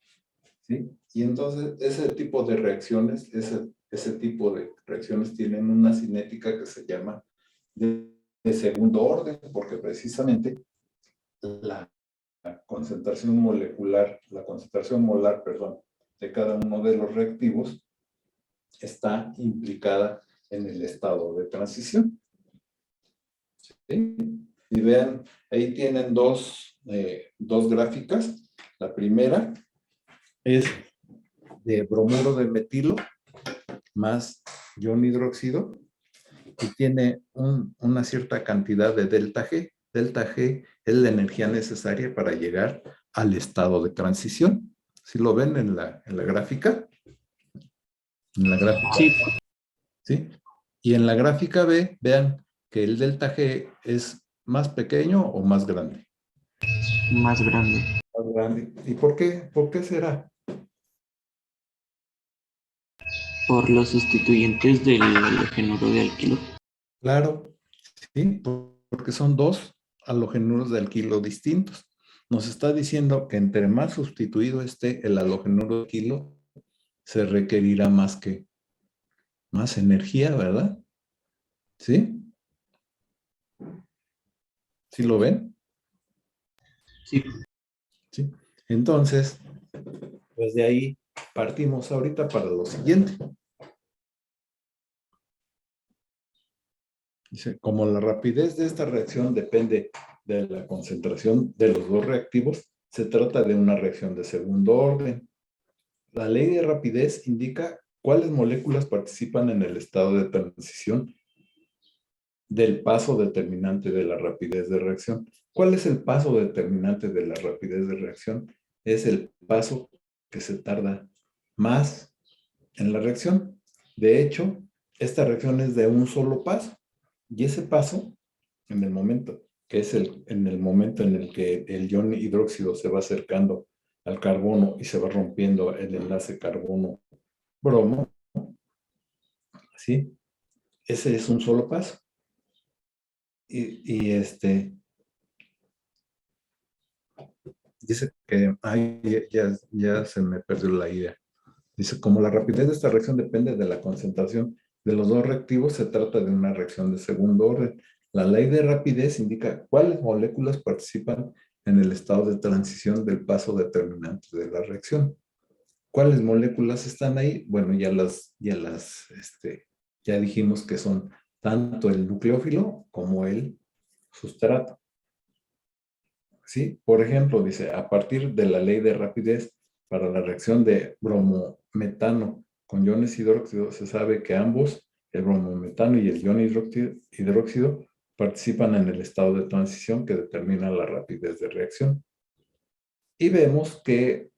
¿Sí? Y entonces ese tipo de reacciones, ese tipo de reacciones tienen una cinética que se llama de segundo orden, porque precisamente la concentración molecular, la concentración molar, perdón, de cada uno de los reactivos está implicada en el estado de transición. ¿Sí? Y vean, ahí tienen dos gráficas. La primera es de bromuro de metilo más ion hidróxido y tiene una cierta cantidad de delta G. Delta G es la energía necesaria para llegar al estado de transición. ¿Sí lo ven en la gráfica? En la gráfica. Sí, ¿Sí? Y en la gráfica B, vean que el delta G es más pequeño o más grande. más grande. Más grande. ¿Y por qué? ¿Por qué será? Por los sustituyentes del halogenuro de alquilo. Claro, sí, porque son dos halogenuros de alquilo distintos. Nos está diciendo que entre más sustituido esté el halogenuro de alquilo, se requerirá más energía, ¿verdad? ¿Sí? ¿Sí lo ven? Sí, Sí. Entonces, pues de ahí partimos ahorita para lo siguiente. Dice, como la rapidez de esta reacción depende de la concentración de los dos reactivos, se trata de una reacción de segundo orden. La ley de rapidez indica cuáles moléculas participan en el estado de transición del paso determinante de la rapidez de reacción. ¿Cuál es el paso determinante de la rapidez de reacción? Es el paso que se tarda más en la reacción. De hecho, esta reacción es de un solo paso. Y ese paso, en el momento, que es en el momento en el que el ion hidróxido se va acercando al carbono y se va rompiendo el enlace carbono-bromo, ¿sí? Ese es un solo paso. Y Dice que, ay, ya se me perdió la idea. Dice, como la rapidez de esta reacción depende de la concentración de los dos reactivos, se trata de una reacción de segundo orden. La ley de rapidez indica cuáles moléculas participan en el estado de transición del paso determinante de la reacción. ¿Cuáles moléculas están ahí? Bueno, ya dijimos que son tanto el nucleófilo como el sustrato. ¿Sí? Por ejemplo, dice, a partir de la ley de rapidez para la reacción de bromometano con iones hidróxido, se sabe que ambos, el bromometano y el ion hidróxido, participan en el estado de transición que determina la rapidez de reacción. Y vemos que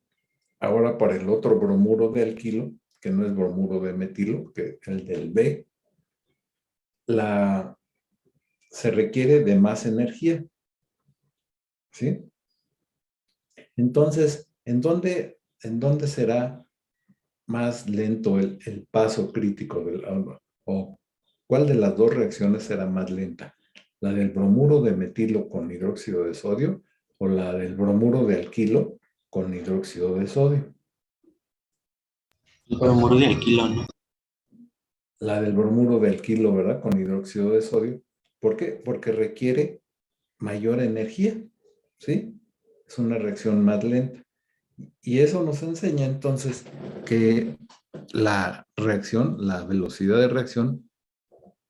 ahora para el otro bromuro de alquilo, que no es bromuro de metilo, que es el del B, se requiere de más energía. ¿Sí? Entonces, ¿en dónde será más lento el paso crítico del agua? ¿O cuál de las dos reacciones será más lenta? ¿La del bromuro de metilo con hidróxido de sodio o la del bromuro de alquilo con hidróxido de sodio? El bromuro de alquilo, ¿no? La del bromuro de alquilo, ¿verdad? Con hidróxido de sodio. ¿Por qué? Porque requiere mayor energía, ¿sí? Es una reacción más lenta. Y eso nos enseña entonces que la reacción, la velocidad de reacción,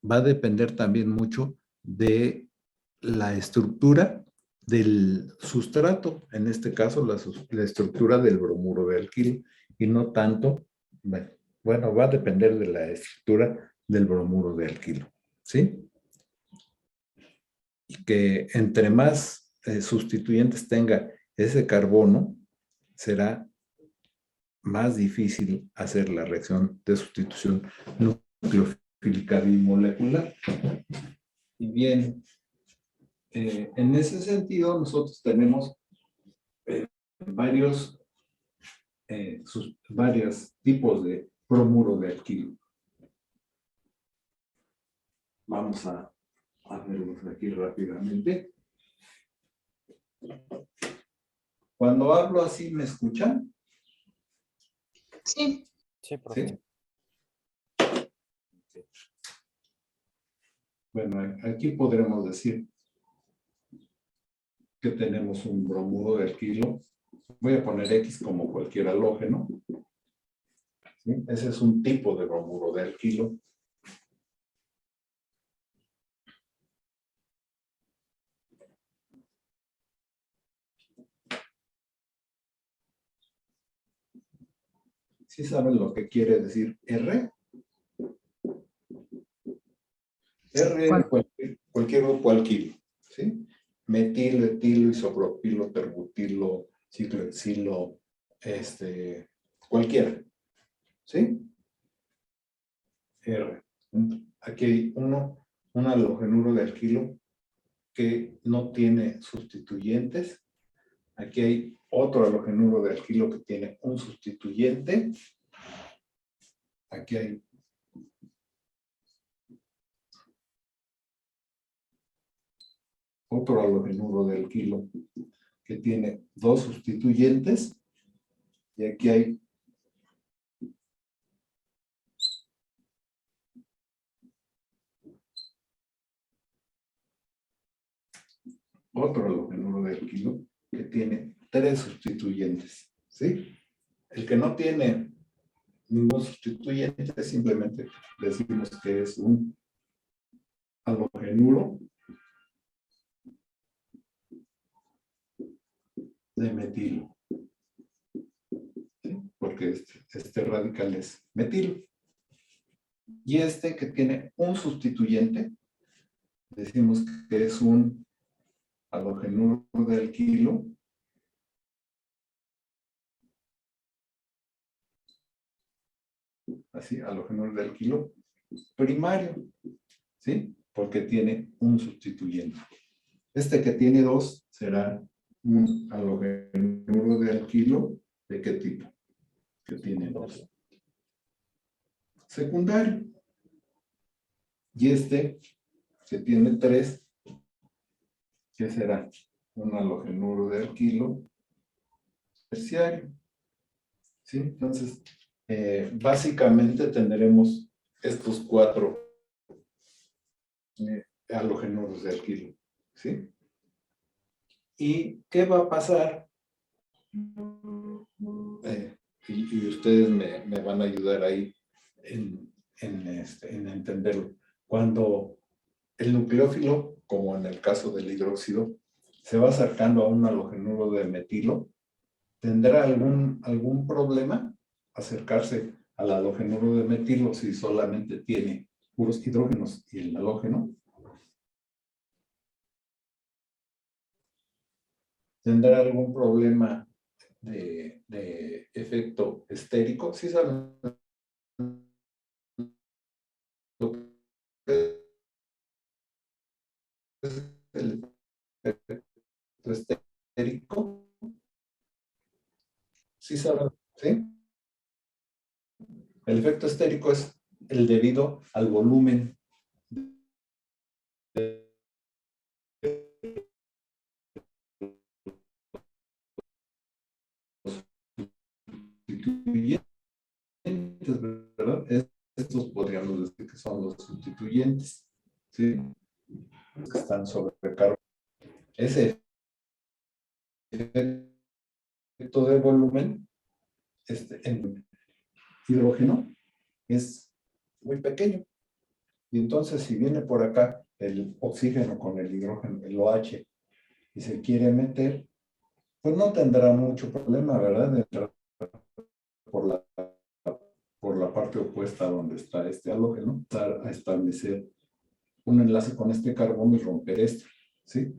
va a depender también mucho de la estructura del sustrato, en este caso la estructura del bromuro de alquilo, y no tanto, bueno, va a depender de la estructura del bromuro de alquilo, ¿sí? Y que entre más sustituyentes tenga ese carbono, será más difícil hacer la reacción de sustitución nucleofílica bimolecular. Y bien, en ese sentido, nosotros tenemos varios tipos de bromuro de alquilo. Vamos a verlos aquí rápidamente. Cuando hablo así, ¿me escuchan? Sí. Sí, profe. ¿Sí? Bueno, aquí podremos decir que tenemos un bromuro de alquilo. Voy a poner X como cualquier halógeno. ¿Sí? Ese es un tipo de bromuro de alquilo. ¿Sí saben lo que quiere decir R? R es cualquier grupo alquilo, ¿sí? Metilo, etilo, isopropilo, terbutilo, ciclohexilo, cualquiera, ¿sí? R. Aquí hay un halogenuro de alquilo que no tiene sustituyentes. Aquí hay otro halogenuro de alquilo que tiene un sustituyente. Aquí hay otro halogenuro de alquilo que tiene dos sustituyentes. Y aquí hay otro halogenuro de alquilo que tiene tres sustituyentes, ¿sí? El que no tiene ningún sustituyente, simplemente decimos que es un halogenuro de metilo, ¿sí? Porque este radical es metilo. Y este que tiene un sustituyente, decimos que es un halogenuro de alquilo así, halogenuro de alquilo primario, ¿sí? Porque tiene un sustituyente. Este que tiene dos será un halogenuro de alquilo, ¿de qué tipo? Que tiene dos. Secundario. Y este que tiene tres, ¿qué será? Un halogenuro de alquilo terciario. ¿Sí? Entonces, básicamente tendremos estos 4 halogénuros de alquilo. ¿Sí? ¿Y qué va a pasar? Y ustedes me van a ayudar ahí en entenderlo. Cuando el nucleófilo, como en el caso del hidróxido, se va acercando a un halogenuro de metilo, ¿tendrá algún problema acercarse al halogenuro de metilo si solamente tiene puros hidrógenos y el halógeno? ¿Tendrá algún problema de efecto estérico? ¿Sí saben lo que es el efecto estérico? ¿Sí saben? ¿Sí? El efecto estérico es el debido al volumen de los sustituyentes, ¿verdad? Estos podríamos decir que son los sustituyentes, ¿sí? Que están sobrecargados. Ese efecto de volumen en hidrógeno es muy pequeño. Y entonces, si viene por acá el oxígeno con el hidrógeno, el OH, y se quiere meter, pues no tendrá mucho problema, ¿verdad? De entrar por la parte opuesta donde está este halógeno, a establecer un enlace con este carbono y romper este, ¿sí?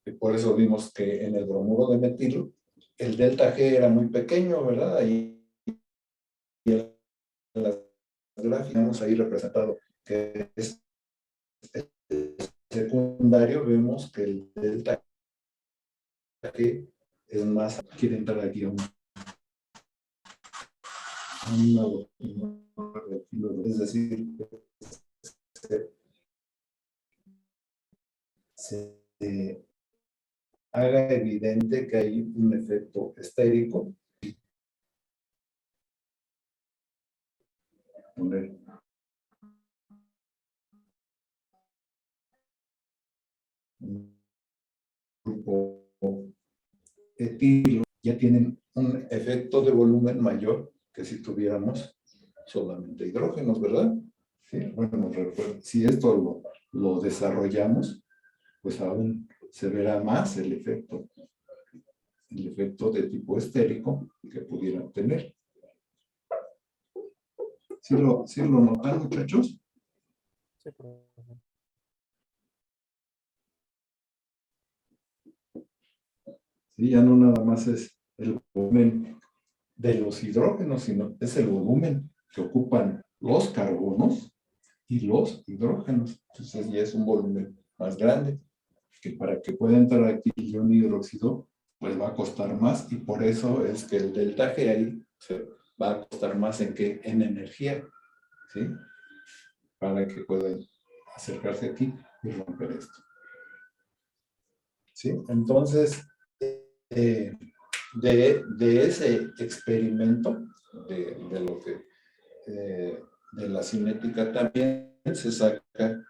Y por eso vimos que en el bromuro de metilo, el delta G era muy pequeño, ¿verdad? Ahí en las gráficas tenemos ahí representado que es secundario, vemos que el delta G es más, quiere entrar aquí a un lado, es decir, se haga evidente que hay un efecto estérico. Poner un grupo etilo, ya tienen un efecto de volumen mayor que si tuviéramos solamente hidrógenos, ¿verdad? Sí, bueno, si esto lo desarrollamos, pues aún se verá más el efecto de tipo estérico que pudieran tener. ¿Sí lo notan, muchachos? Sí, profe. Sí, ya no nada más es el volumen de los hidrógenos, sino es el volumen que ocupan los carbonos y los hidrógenos. Entonces ya es un volumen más grande, que para que pueda entrar aquí un hidróxido, pues va a costar más, y por eso es que el delta G ahí se va a costar más en energía, ¿sí? Para que puedan acercarse aquí y romper esto. ¿Sí? Entonces, de ese experimento, de lo que de la cinética también se saca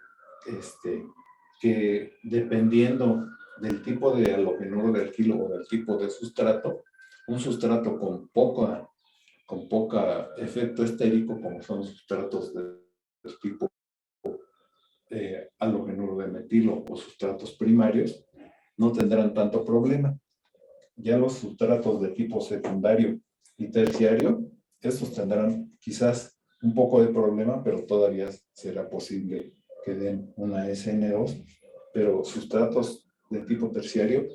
que dependiendo del tipo de halogenuro de alquilo o del tipo de sustrato, un sustrato con poca efecto estérico, como son los sustratos del tipo halogenuro de metilo o sustratos primarios, no tendrán tanto problema. Ya los sustratos de tipo secundario y terciario, estos tendrán quizás un poco de problema, pero todavía será posible que den una SN2, pero sustratos de tipo terciario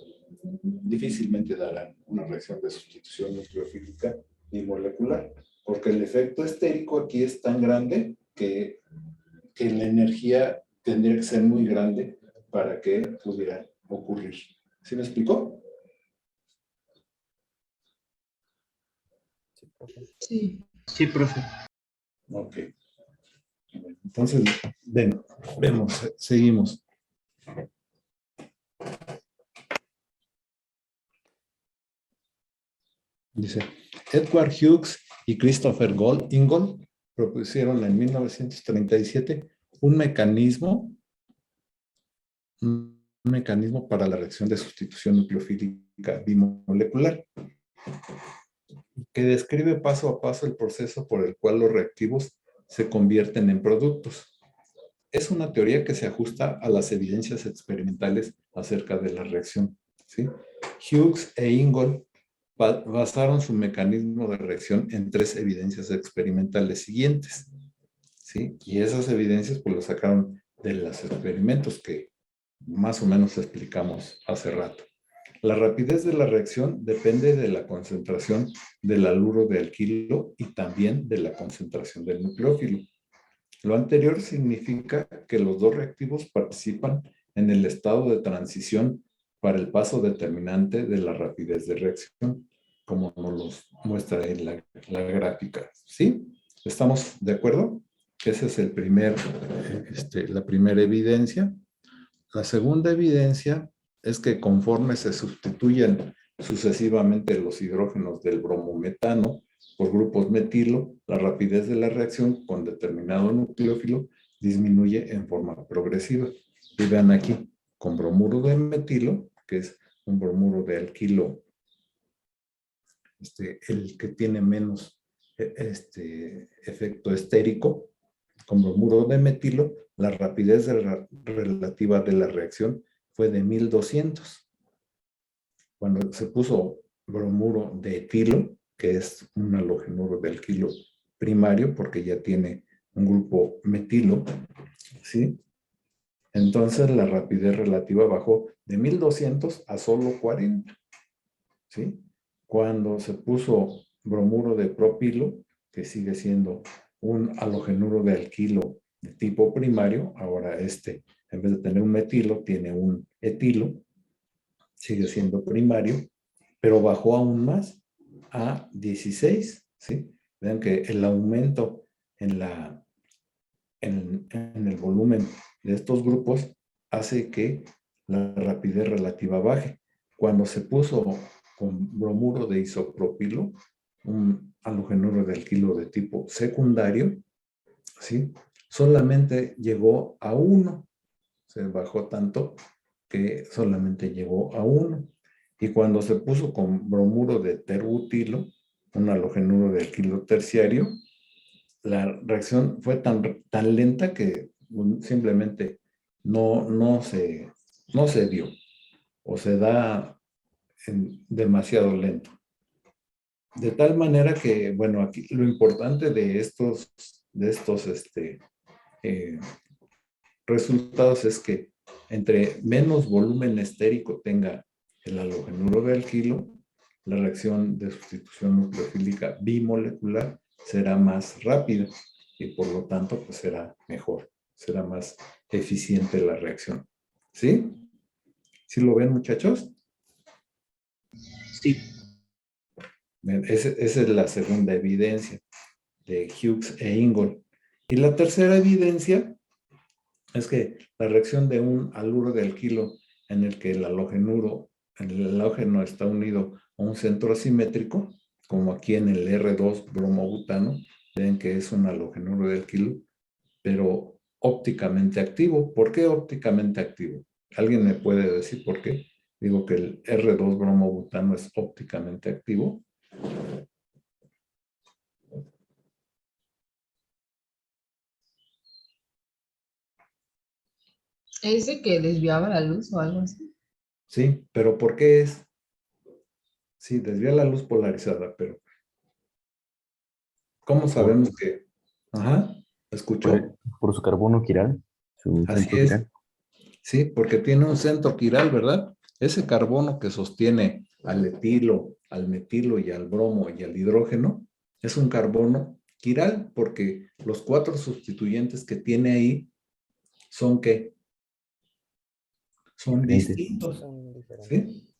difícilmente darán una reacción de sustitución nucleofílica ni molecular, porque el efecto estérico aquí es tan grande que la energía tendría que ser muy grande para que pudiera ocurrir. ¿Sí me explicó? Sí, profe. Sí. Sí, profe. Ok. Entonces, vemos, seguimos. Dice, Edward Hughes y Christopher Ingold propusieron en 1937 un mecanismo para la reacción de sustitución nucleofílica bimolecular que describe paso a paso el proceso por el cual los reactivos se convierten en productos. Es una teoría que se ajusta a las evidencias experimentales acerca de la reacción, ¿sí? Hughes e Ingold basaron su mecanismo de reacción en 3 evidencias experimentales siguientes, ¿sí? Y esas evidencias pues las sacaron de los experimentos que más o menos explicamos hace rato. La rapidez de la reacción depende de la concentración del haluro de alquilo y también de la concentración del nucleófilo. Lo anterior significa que los dos reactivos participan en el estado de transición para el paso determinante de la rapidez de reacción, como nos los muestra en la gráfica. ¿Sí? ¿Estamos de acuerdo? Esa es la primera evidencia. La segunda evidencia es que conforme se sustituyen sucesivamente los hidrógenos del bromometano por grupos metilo, la rapidez de la reacción con determinado nucleófilo disminuye en forma progresiva. Y vean aquí, con bromuro de metilo, que es un bromuro de alquilo, el que tiene menos efecto estérico, con bromuro de metilo, la rapidez relativa de la reacción fue de 1200. Cuando se puso bromuro de etilo, que es un halogenuro de alquilo primario, porque ya tiene un grupo metilo, ¿sí? Entonces la rapidez relativa bajó de 1200 a solo 40, ¿sí? Cuando se puso bromuro de propilo, que sigue siendo un halogenuro de alquilo de tipo primario, ahora en vez de tener un metilo, tiene un etilo, sigue siendo primario, pero bajó aún más a 16, ¿sí? Vean que el aumento en el volumen de estos grupos hace que la rapidez relativa baje. Cuando se puso con bromuro de isopropilo, un halogenuro de alquilo de tipo secundario, ¿sí? Solamente llegó a 1. Se bajó tanto que solamente llegó a 1. Y cuando se puso con bromuro de terbutilo, un halogenuro de alquilo terciario, la reacción fue tan lenta que simplemente no se dio o se da demasiado lento. De tal manera que, bueno, aquí lo importante de estos resultados es que entre menos volumen estérico tenga el halogenuro de alquilo, la reacción de sustitución nucleofílica bimolecular será más rápida y por lo tanto pues será mejor, será más eficiente la reacción. ¿Sí? ¿Sí lo ven, muchachos? Sí. Esa es la segunda evidencia de Hughes e Ingold. Y la tercera evidencia es que la reacción de un haluro de alquilo en el que el halógeno está unido a un centro asimétrico, como aquí en el R2 bromobutano, ven que es un halogenuro de alquilo, pero ópticamente activo. ¿Por qué ópticamente activo? ¿Alguien me puede decir por qué? Digo que el R2 bromobutano es ópticamente activo. ¿Es de que desviaba la luz o algo así? Sí, pero ¿por qué es? Sí, desvía la luz polarizada, pero ¿cómo sabemos que? Ajá, ¿escuchó? Por su carbono quiral, su Así centro es. quiral. Sí, porque tiene un centro quiral, ¿verdad? Ese carbono que sostiene al etilo, al metilo y al bromo y al hidrógeno es un carbono quiral porque los 4 sustituyentes que tiene ahí son ¿qué? Son Diferentes. distintos, Son diferentes. ¿sí?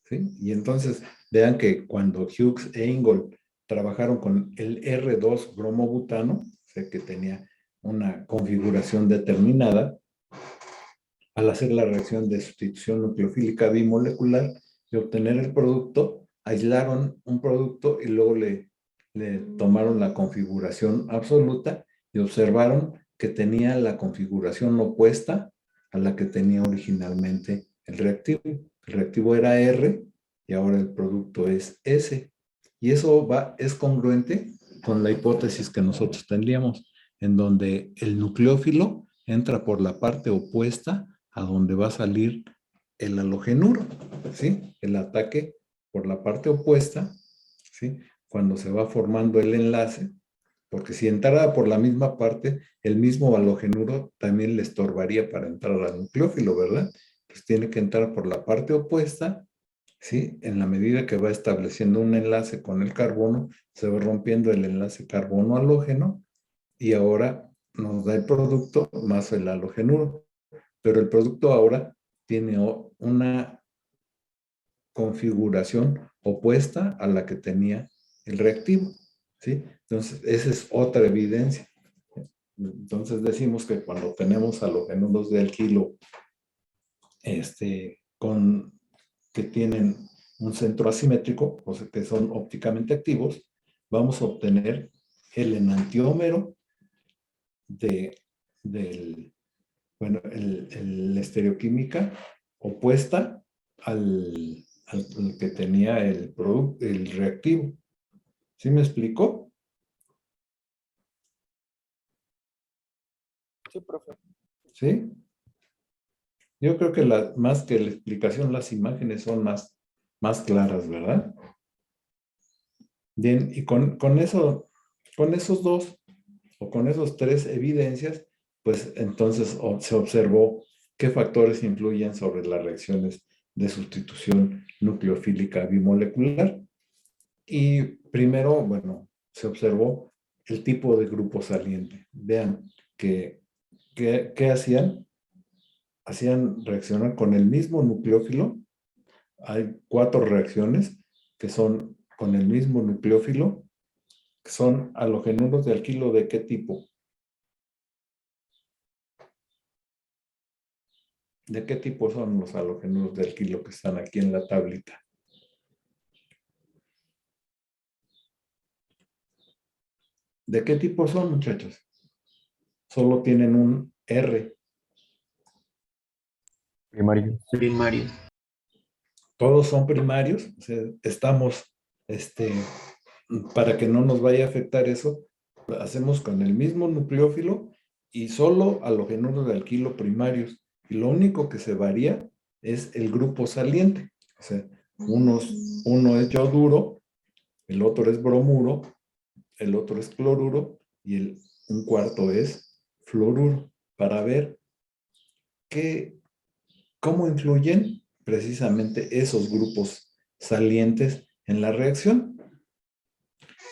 ¿Sí? Y entonces vean que cuando Hughes e Ingold trabajaron con el R2 bromobutano, o sea que tenía una configuración determinada, al hacer la reacción de sustitución nucleofílica bimolecular y obtener el producto, aislaron un producto y luego le tomaron la configuración absoluta y observaron que tenía la configuración opuesta a la que tenía originalmente el reactivo. El reactivo era R y ahora el producto es S. Y eso es congruente con la hipótesis que nosotros tendríamos, en donde el nucleófilo entra por la parte opuesta a donde va a salir el halogenuro, ¿sí? El ataque por la parte opuesta, ¿sí? Cuando se va formando el enlace, porque si entrara por la misma parte, el mismo halogenuro también le estorbaría para entrar al nucleófilo, ¿verdad? Pues tiene que entrar por la parte opuesta, ¿sí? En la medida que va estableciendo un enlace con el carbono, se va rompiendo el enlace carbono-halógeno y ahora nos da el producto más el halogenuro. Pero el producto ahora tiene una configuración opuesta a la que tenía el reactivo, ¿sí? Entonces, esa es otra evidencia. Entonces, decimos que cuando tenemos halogenuros de alquilo que tienen un centro asimétrico, o sea, que son ópticamente activos, vamos a obtener el enantiómero la estereoquímica opuesta al que tenía el reactivo. ¿Sí me explicó? Sí, profe. ¿Sí? Yo creo que más que la explicación, las imágenes son más claras, ¿verdad? Bien, y con esos dos, o con esos tres evidencias, pues entonces se observó qué factores influyen sobre las reacciones de sustitución nucleofílica bimolecular. Y primero, bueno, se observó el tipo de grupo saliente. Vean ¿qué hacían? Hacían reaccionar con el mismo nucleófilo. Hay 4 reacciones que son con el mismo nucleófilo, que son halogenuros de alquilo ¿de qué tipo? ¿De qué tipo son los halogenuros de alquilo que están aquí en la tablita? ¿De qué tipo son, muchachos? Solo tienen un R. Primario. Primario. Todos son primarios. O sea, estamos, para que no nos vaya a afectar eso, hacemos con el mismo nucleófilo y solo halogenuros de alquilo primarios. Y lo único que se varía es el grupo saliente. O sea, uno es yoduro, el otro es bromuro, el otro es cloruro y un cuarto es fluoruro, para ver cómo influyen precisamente esos grupos salientes en la reacción.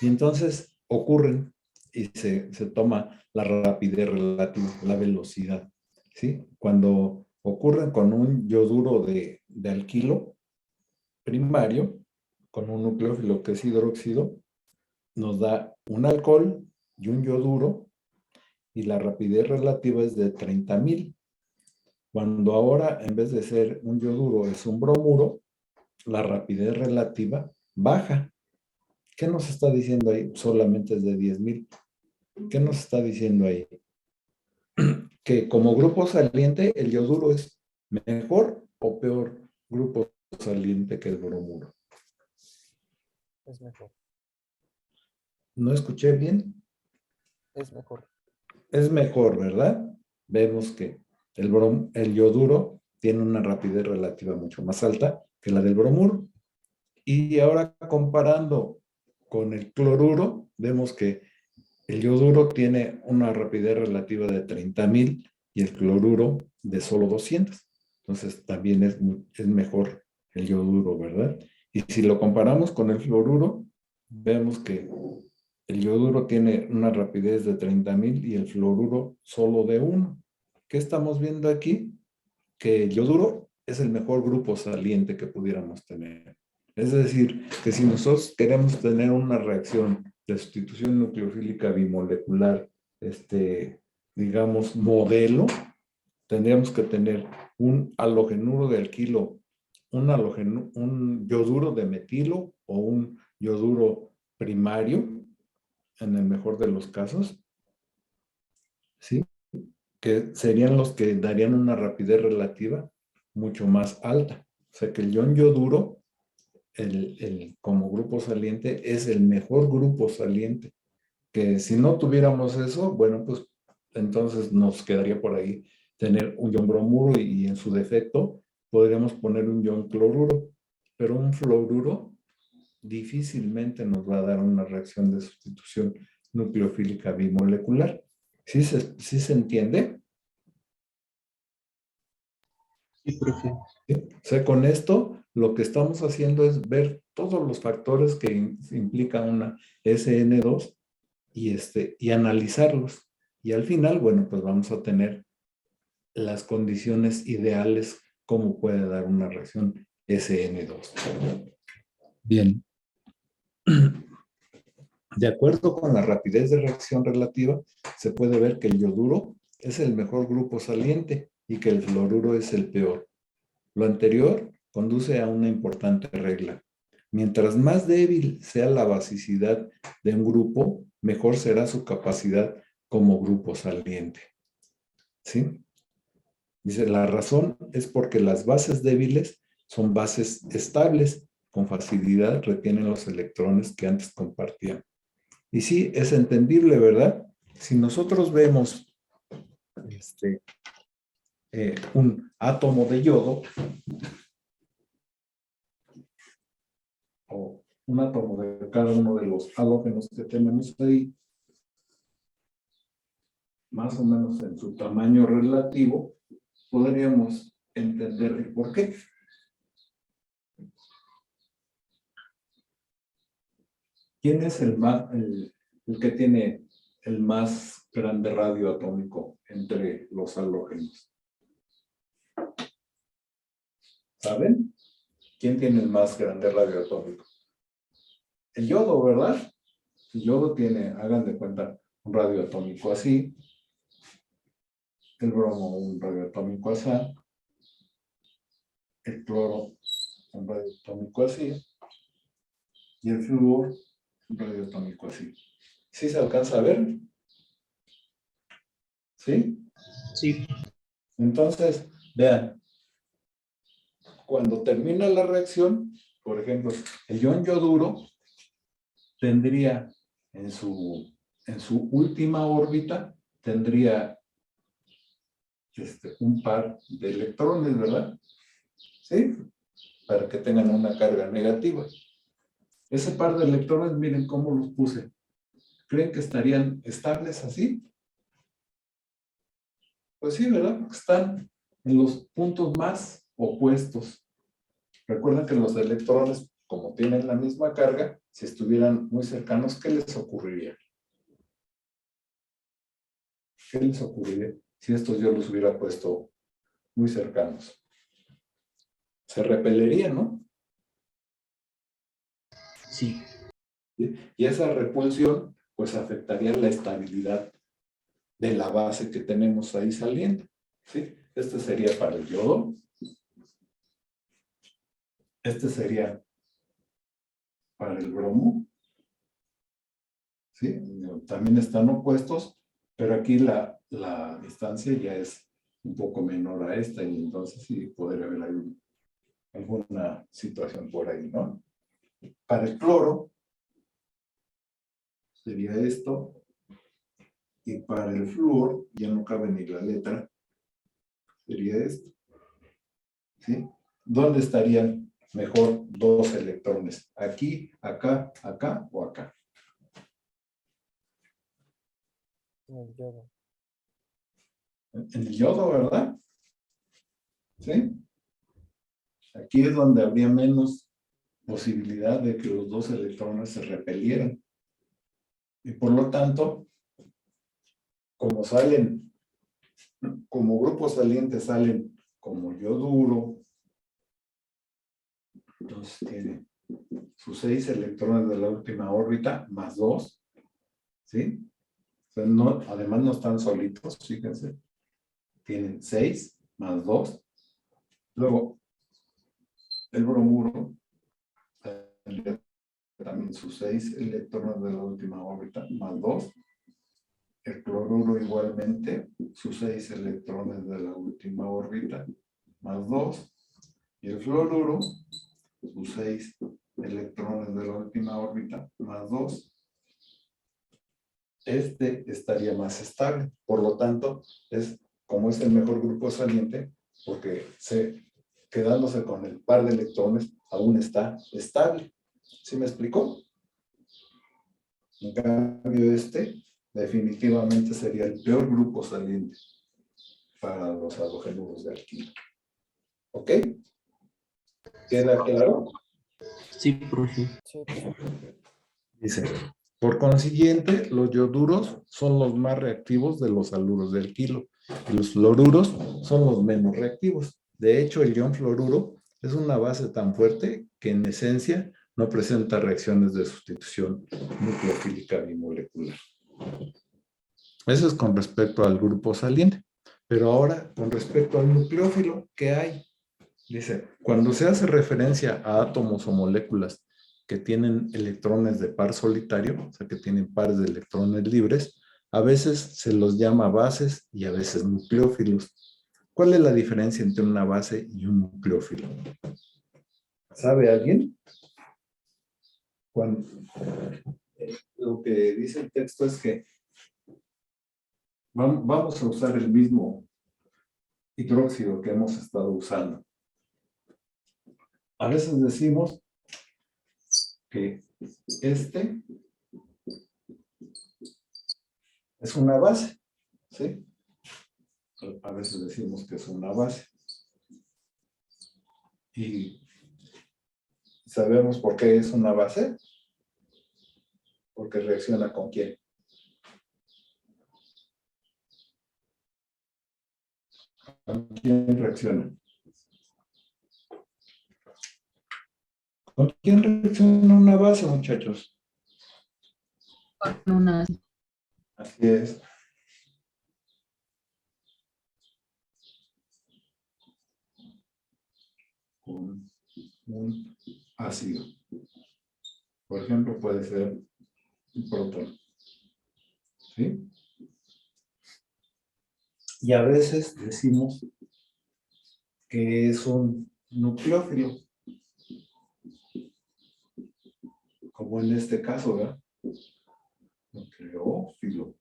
Y entonces ocurren y se toma la rapidez relativa, la velocidad, ¿sí? Cuando ocurren con un yoduro de alquilo primario, con un nucleófilo que es hidróxido, nos da un alcohol y un yoduro y la rapidez relativa es de 30,000. Cuando ahora en vez de ser un yoduro es un bromuro, la rapidez relativa baja. ¿Qué nos está diciendo ahí? Solamente es de 10,000. ¿Qué nos está diciendo ahí? Que como grupo saliente el yoduro es mejor o peor grupo saliente que el bromuro. Es mejor. ¿No escuché bien? Es mejor. Es mejor, ¿verdad? Vemos que el yoduro tiene una rapidez relativa mucho más alta que la del bromuro. Y ahora comparando con el cloruro, vemos que el yoduro tiene una rapidez relativa de 30,000 y el cloruro de solo 200. Entonces también es mejor el yoduro, ¿verdad? Y si lo comparamos con el fluoruro, vemos que el yoduro tiene una rapidez de 30,000 y el fluoruro solo de 1. ¿Qué estamos viendo aquí? Que el yoduro es el mejor grupo saliente que pudiéramos tener. Es decir, que si nosotros queremos tener una reacción de sustitución nucleofílica bimolecular, digamos, modelo, tendríamos que tener un halogenuro de alquilo un yoduro de metilo o un yoduro primario, en el mejor de los casos, ¿sí? Que serían los que darían una rapidez relativa mucho más alta. O sea que el ion yoduro, como grupo saliente, es el mejor grupo saliente. Que si no tuviéramos eso, bueno, pues entonces nos quedaría por ahí tener un ion bromuro y en su defecto podríamos poner un ion cloruro. Pero un fluoruro difícilmente nos va a dar una reacción de sustitución nucleofílica bimolecular. ¿Sí se entiende? Sí, profe. ¿Sí? O sea, con esto lo que estamos haciendo es ver todos los factores que implica una SN2 y analizarlos. Y al final, bueno, pues vamos a tener las condiciones ideales como puede dar una reacción SN2. Bien. De acuerdo con la rapidez de reacción relativa, se puede ver que el yoduro es el mejor grupo saliente y que el fluoruro es el peor. Lo anterior conduce a una importante regla. Mientras más débil sea la basicidad de un grupo, mejor será su capacidad como grupo saliente. ¿Sí? Dice, la razón es porque las bases débiles son bases estables, con facilidad retienen los electrones que antes compartían. Y sí, es entendible, ¿verdad? Si nosotros vemos un átomo de yodo, o un átomo de cada uno de los halógenos que tenemos ahí, más o menos en su tamaño relativo, podríamos entender el por qué. ¿Quién es el que tiene el más grande radio atómico entre los halógenos? ¿Saben? ¿Quién tiene el más grande radio atómico? El yodo, ¿verdad? El yodo tiene, hagan de cuenta, un radio atómico así. El bromo, un radio atómico así. El cloro, un radio atómico así. Y el flúor, un radio atómico así. ¿Sí se alcanza a ver? ¿Sí? Sí. Entonces, vean, cuando termina la reacción, por ejemplo, el ion yoduro tendría en su última órbita, tendría un par de electrones, ¿verdad? ¿Sí? Para que tengan una carga negativa. Ese par de electrones, miren cómo los puse. ¿Creen que estarían estables así? Pues sí, ¿verdad? Porque están en los puntos más opuestos. Recuerden que los electrones, como tienen la misma carga, si estuvieran muy cercanos, ¿qué les ocurriría? ¿Qué les ocurriría si estos yo los hubiera puesto muy cercanos? Se repelerían, ¿no? Sí. Y esa repulsión, pues afectaría la estabilidad de la base que tenemos ahí saliendo. ¿Sí? Este sería para el yodo. Este sería para el bromo. ¿Sí? También están opuestos, pero aquí la distancia ya es un poco menor a esta y entonces sí podría haber alguna situación por ahí, ¿no? Para el cloro sería esto, y para el flúor, ya no cabe ni la letra, sería esto. ¿Sí? ¿Dónde estarían mejor dos electrones? ¿Aquí, acá, acá o acá? En el yodo. En el yodo, ¿verdad? ¿Sí? Aquí es donde habría menos posibilidad de que los dos electrones se repelieran. Y por lo tanto, como salen, como grupos salientes salen como yoduro, entonces tiene sus 6 electrones de la última órbita más 2, ¿sí? O sea, no, además no están solitos, fíjense. Tienen 6 más 2. Luego, El bromuro tendría también sus 6 electrones de la última órbita, más 2. El cloruro igualmente, sus 6 electrones de la última órbita, más 2. Y el fluoruro, sus 6 electrones de la última órbita, más 2. Este estaría más estable. Por lo tanto, como es el mejor grupo saliente, porque quedándose con el par de electrones, aún está estable. ¿Sí me explicó? En cambio, definitivamente sería el peor grupo saliente para los halogenuros de alquilo. ¿Ok? ¿Queda claro? Sí, profe. Sí, profe. Dice, por consiguiente, los ioduros son los más reactivos de los haluros de alquilo y los fluoruros son los menos reactivos. De hecho, el ion fluoruro es una base tan fuerte que en esencia no presenta reacciones de sustitución nucleofílica bimolecular. Eso es con respecto al grupo saliente. Pero ahora, con respecto al nucleófilo, ¿qué hay? Dice, cuando se hace referencia a átomos o moléculas que tienen electrones de par solitario, o sea, que tienen pares de electrones libres, a veces se los llama bases y a veces nucleófilos. ¿Cuál es la diferencia entre una base y un nucleófilo? ¿Sabe alguien? Lo que dice el texto es que vamos a usar el mismo hidróxido que hemos estado usando. A veces decimos que este es una base, ¿sí? A veces decimos que es una base. ¿Y sabemos por qué es una base? Porque reacciona ¿con quién? ¿Con quién reacciona? ¿Con quién reacciona una base, muchachos? Con una. Así es. Con un ácido. Por ejemplo, puede ser un protón. ¿Sí? Y a veces decimos que es un nucleófilo. Como en este caso, ¿verdad? Nucleófilo.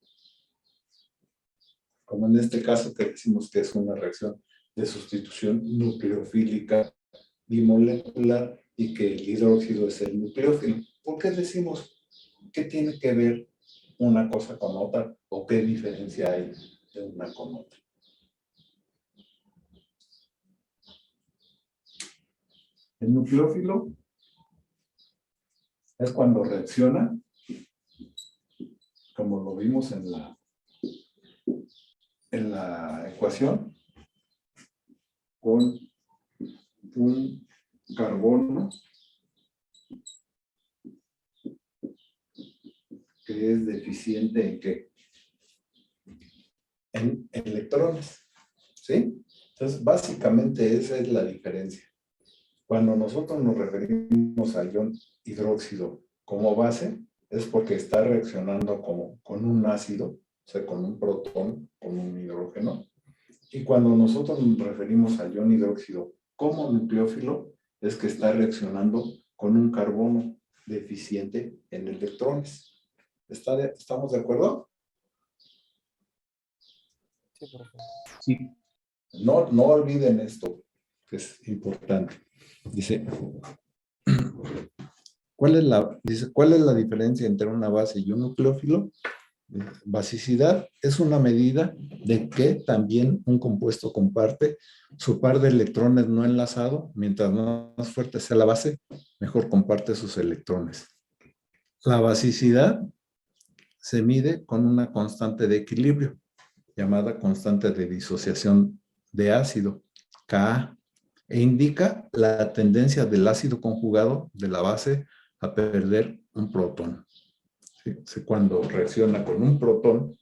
Como en este caso que decimos que es una reacción de sustitución nucleofílica bimolecular y que el hidróxido es el nucleófilo. ¿Por qué decimos qué tiene que ver una cosa con otra o qué diferencia hay de una con otra? El nucleófilo es cuando reacciona, como lo vimos en la ecuación, con un carbono que es deficiente ¿en qué? En electrones, ¿sí? Entonces, básicamente esa es la diferencia. Cuando nosotros nos referimos al ion hidróxido como base, es porque está reaccionando con un ácido, o sea, con un protón, con un hidrógeno. Y cuando nosotros nos referimos al ion hidróxido como nucleófilo, es que está reaccionando con un carbono deficiente en electrones. ¿Estamos de acuerdo? Sí, profe. Sí. No olviden esto, que es importante. Dice, ¿cuál es la diferencia entre una base y un nucleófilo? Basicidad es una medida de que también un compuesto comparte su par de electrones no enlazado. Mientras más fuerte sea la base, mejor comparte sus electrones. La basicidad se mide con una constante de equilibrio, llamada constante de disociación de ácido, Ka, e indica la tendencia del ácido conjugado de la base a perder un protón. ¿Sí? Cuando reacciona con un protón,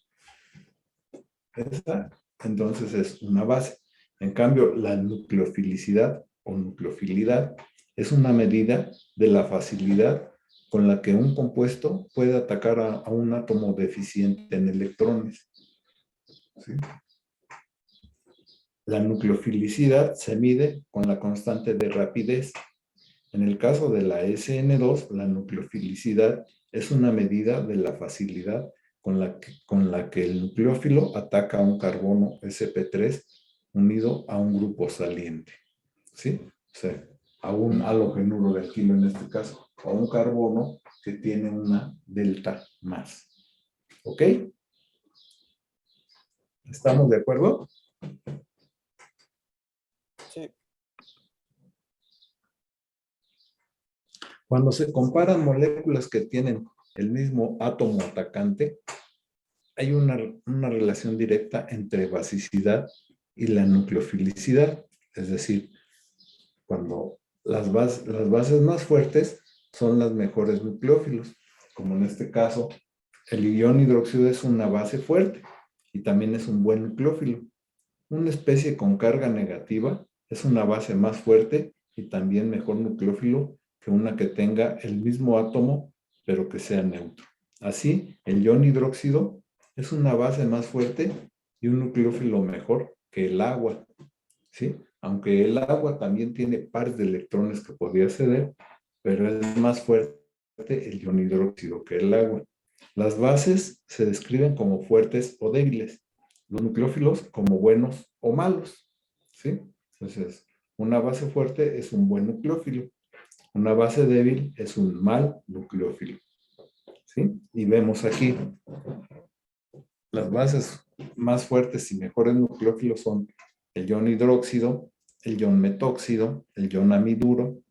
entonces es una base. En cambio, la nucleofilicidad o nucleofilidad Es una medida de la facilidad con la que un compuesto puede atacar a un átomo deficiente en electrones. ¿Sí? La nucleofilicidad se mide con la constante de rapidez. En el caso de la SN2, la nucleofilicidad es una medida de la facilidad con la que el nucleófilo ataca a un carbono sp3 unido a un grupo saliente. ¿Sí? O sea, a un halogenuro de alquilo en este caso, a un carbono que tiene una delta más. ¿Ok? ¿Estamos de acuerdo? Sí. Cuando se comparan moléculas que tienen el mismo átomo atacante, hay una relación directa entre basicidad y la nucleofilicidad. Es decir, cuando las bases más fuertes son las mejores nucleófilos, como en este caso, el ion hidróxido es una base fuerte y también es un buen nucleófilo. Una especie con carga negativa es una base más fuerte y también mejor nucleófilo que una que tenga el mismo átomo, pero que sea neutro. Así, el ion hidróxido es una base más fuerte y un nucleófilo mejor que el agua, ¿sí? Aunque el agua también tiene pares de electrones que podría ceder, pero es más fuerte el ion hidróxido que el agua. Las bases se describen como fuertes o débiles, los nucleófilos como buenos o malos, ¿sí? Entonces, una base fuerte es un buen nucleófilo, una base débil es un mal nucleófilo, ¿sí? Y vemos aquí, las bases más fuertes y mejores nucleófilos son el ion hidróxido, el ion metóxido, el ion amiduro,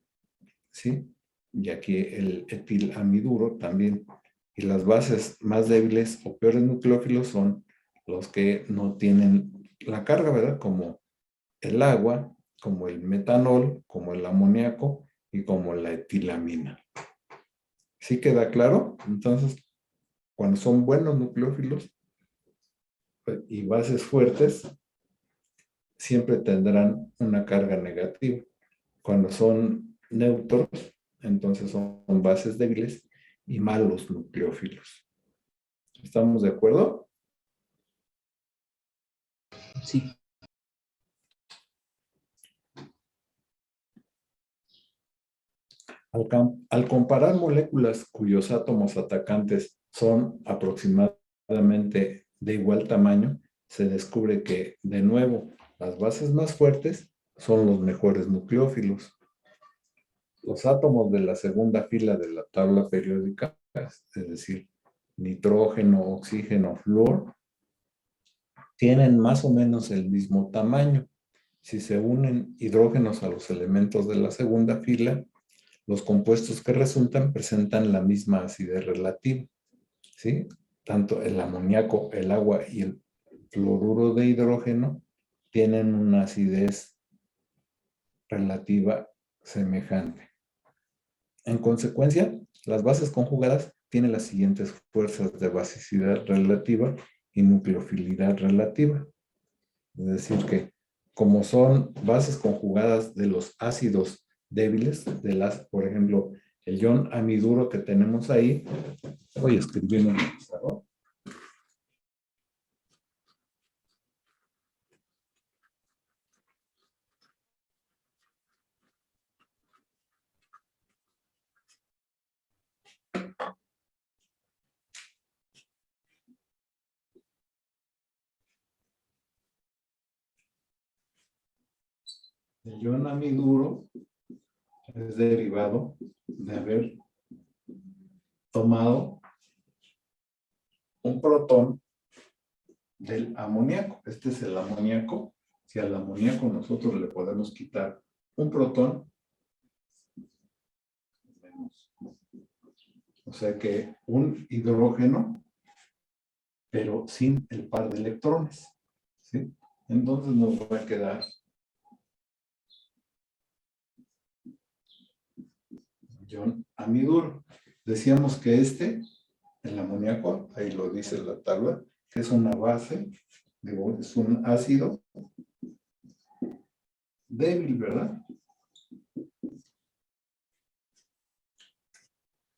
¿sí? Y aquí el etilamiduro también. Y las bases más débiles o peores nucleófilos son los que no tienen la carga, ¿verdad? Como el agua, como el metanol, como el amoníaco y como la etilamina. ¿Sí queda claro? Entonces, cuando son buenos nucleófilos y bases fuertes, siempre tendrán una carga negativa. Cuando son neutros, entonces son bases débiles y malos nucleófilos. ¿Estamos de acuerdo? Sí. Al comparar moléculas cuyos átomos atacantes son aproximadamente de igual tamaño, se descubre que, de nuevo, las bases más fuertes son los mejores nucleófilos. Los átomos de la segunda fila de la tabla periódica, es decir, nitrógeno, oxígeno, flúor, tienen más o menos el mismo tamaño. Si se unen hidrógenos a los elementos de la segunda fila, los compuestos que resultan presentan la misma acidez relativa, ¿sí? Tanto el amoníaco, el agua y el fluoruro de hidrógeno tienen una acidez relativa semejante. En consecuencia, las bases conjugadas tienen las siguientes fuerzas de basicidad relativa y nucleofilidad relativa. Es decir, que como son bases conjugadas de los ácidos débiles, por ejemplo, el ion amiduro que tenemos ahí, voy a escribirlo en el pizarrón. El ion amiduro es derivado de haber tomado un protón del amoníaco. Este es el amoníaco. Si al amoníaco nosotros le podemos quitar un protón, o sea que un hidrógeno, pero sin el par de electrones, ¿sí? Entonces nos va a quedar ion amiduro. Decíamos que el amoníaco, ahí lo dice la tabla, que es una base, es un ácido débil, ¿verdad?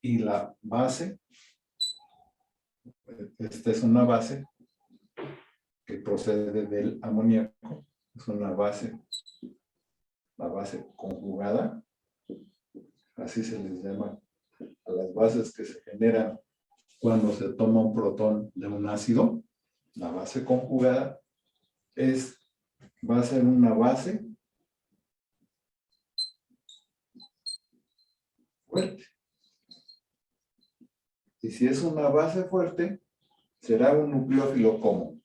y la base, esta es una base que procede del amoníaco, es una base, la base conjugada, así se les llama a las bases que se generan cuando se toma un protón de un ácido. La base conjugada va a ser una base fuerte. Y si es una base fuerte, será un nucleófilo como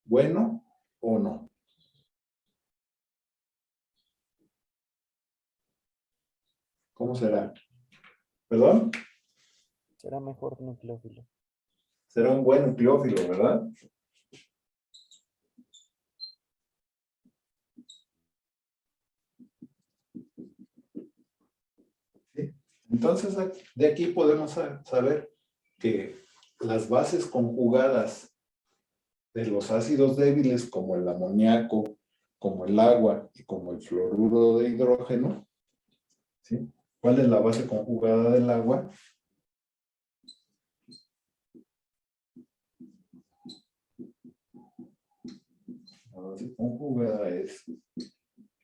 bueno o no. ¿Cómo será? ¿Perdón? Será mejor nucleófilo. Será un buen nucleófilo, ¿verdad? ¿Sí? Entonces, de aquí podemos saber que las bases conjugadas de los ácidos débiles, como el amoníaco, como el agua y como el fluoruro de hidrógeno, ¿sí? ¿Cuál es la base conjugada del agua? La base conjugada es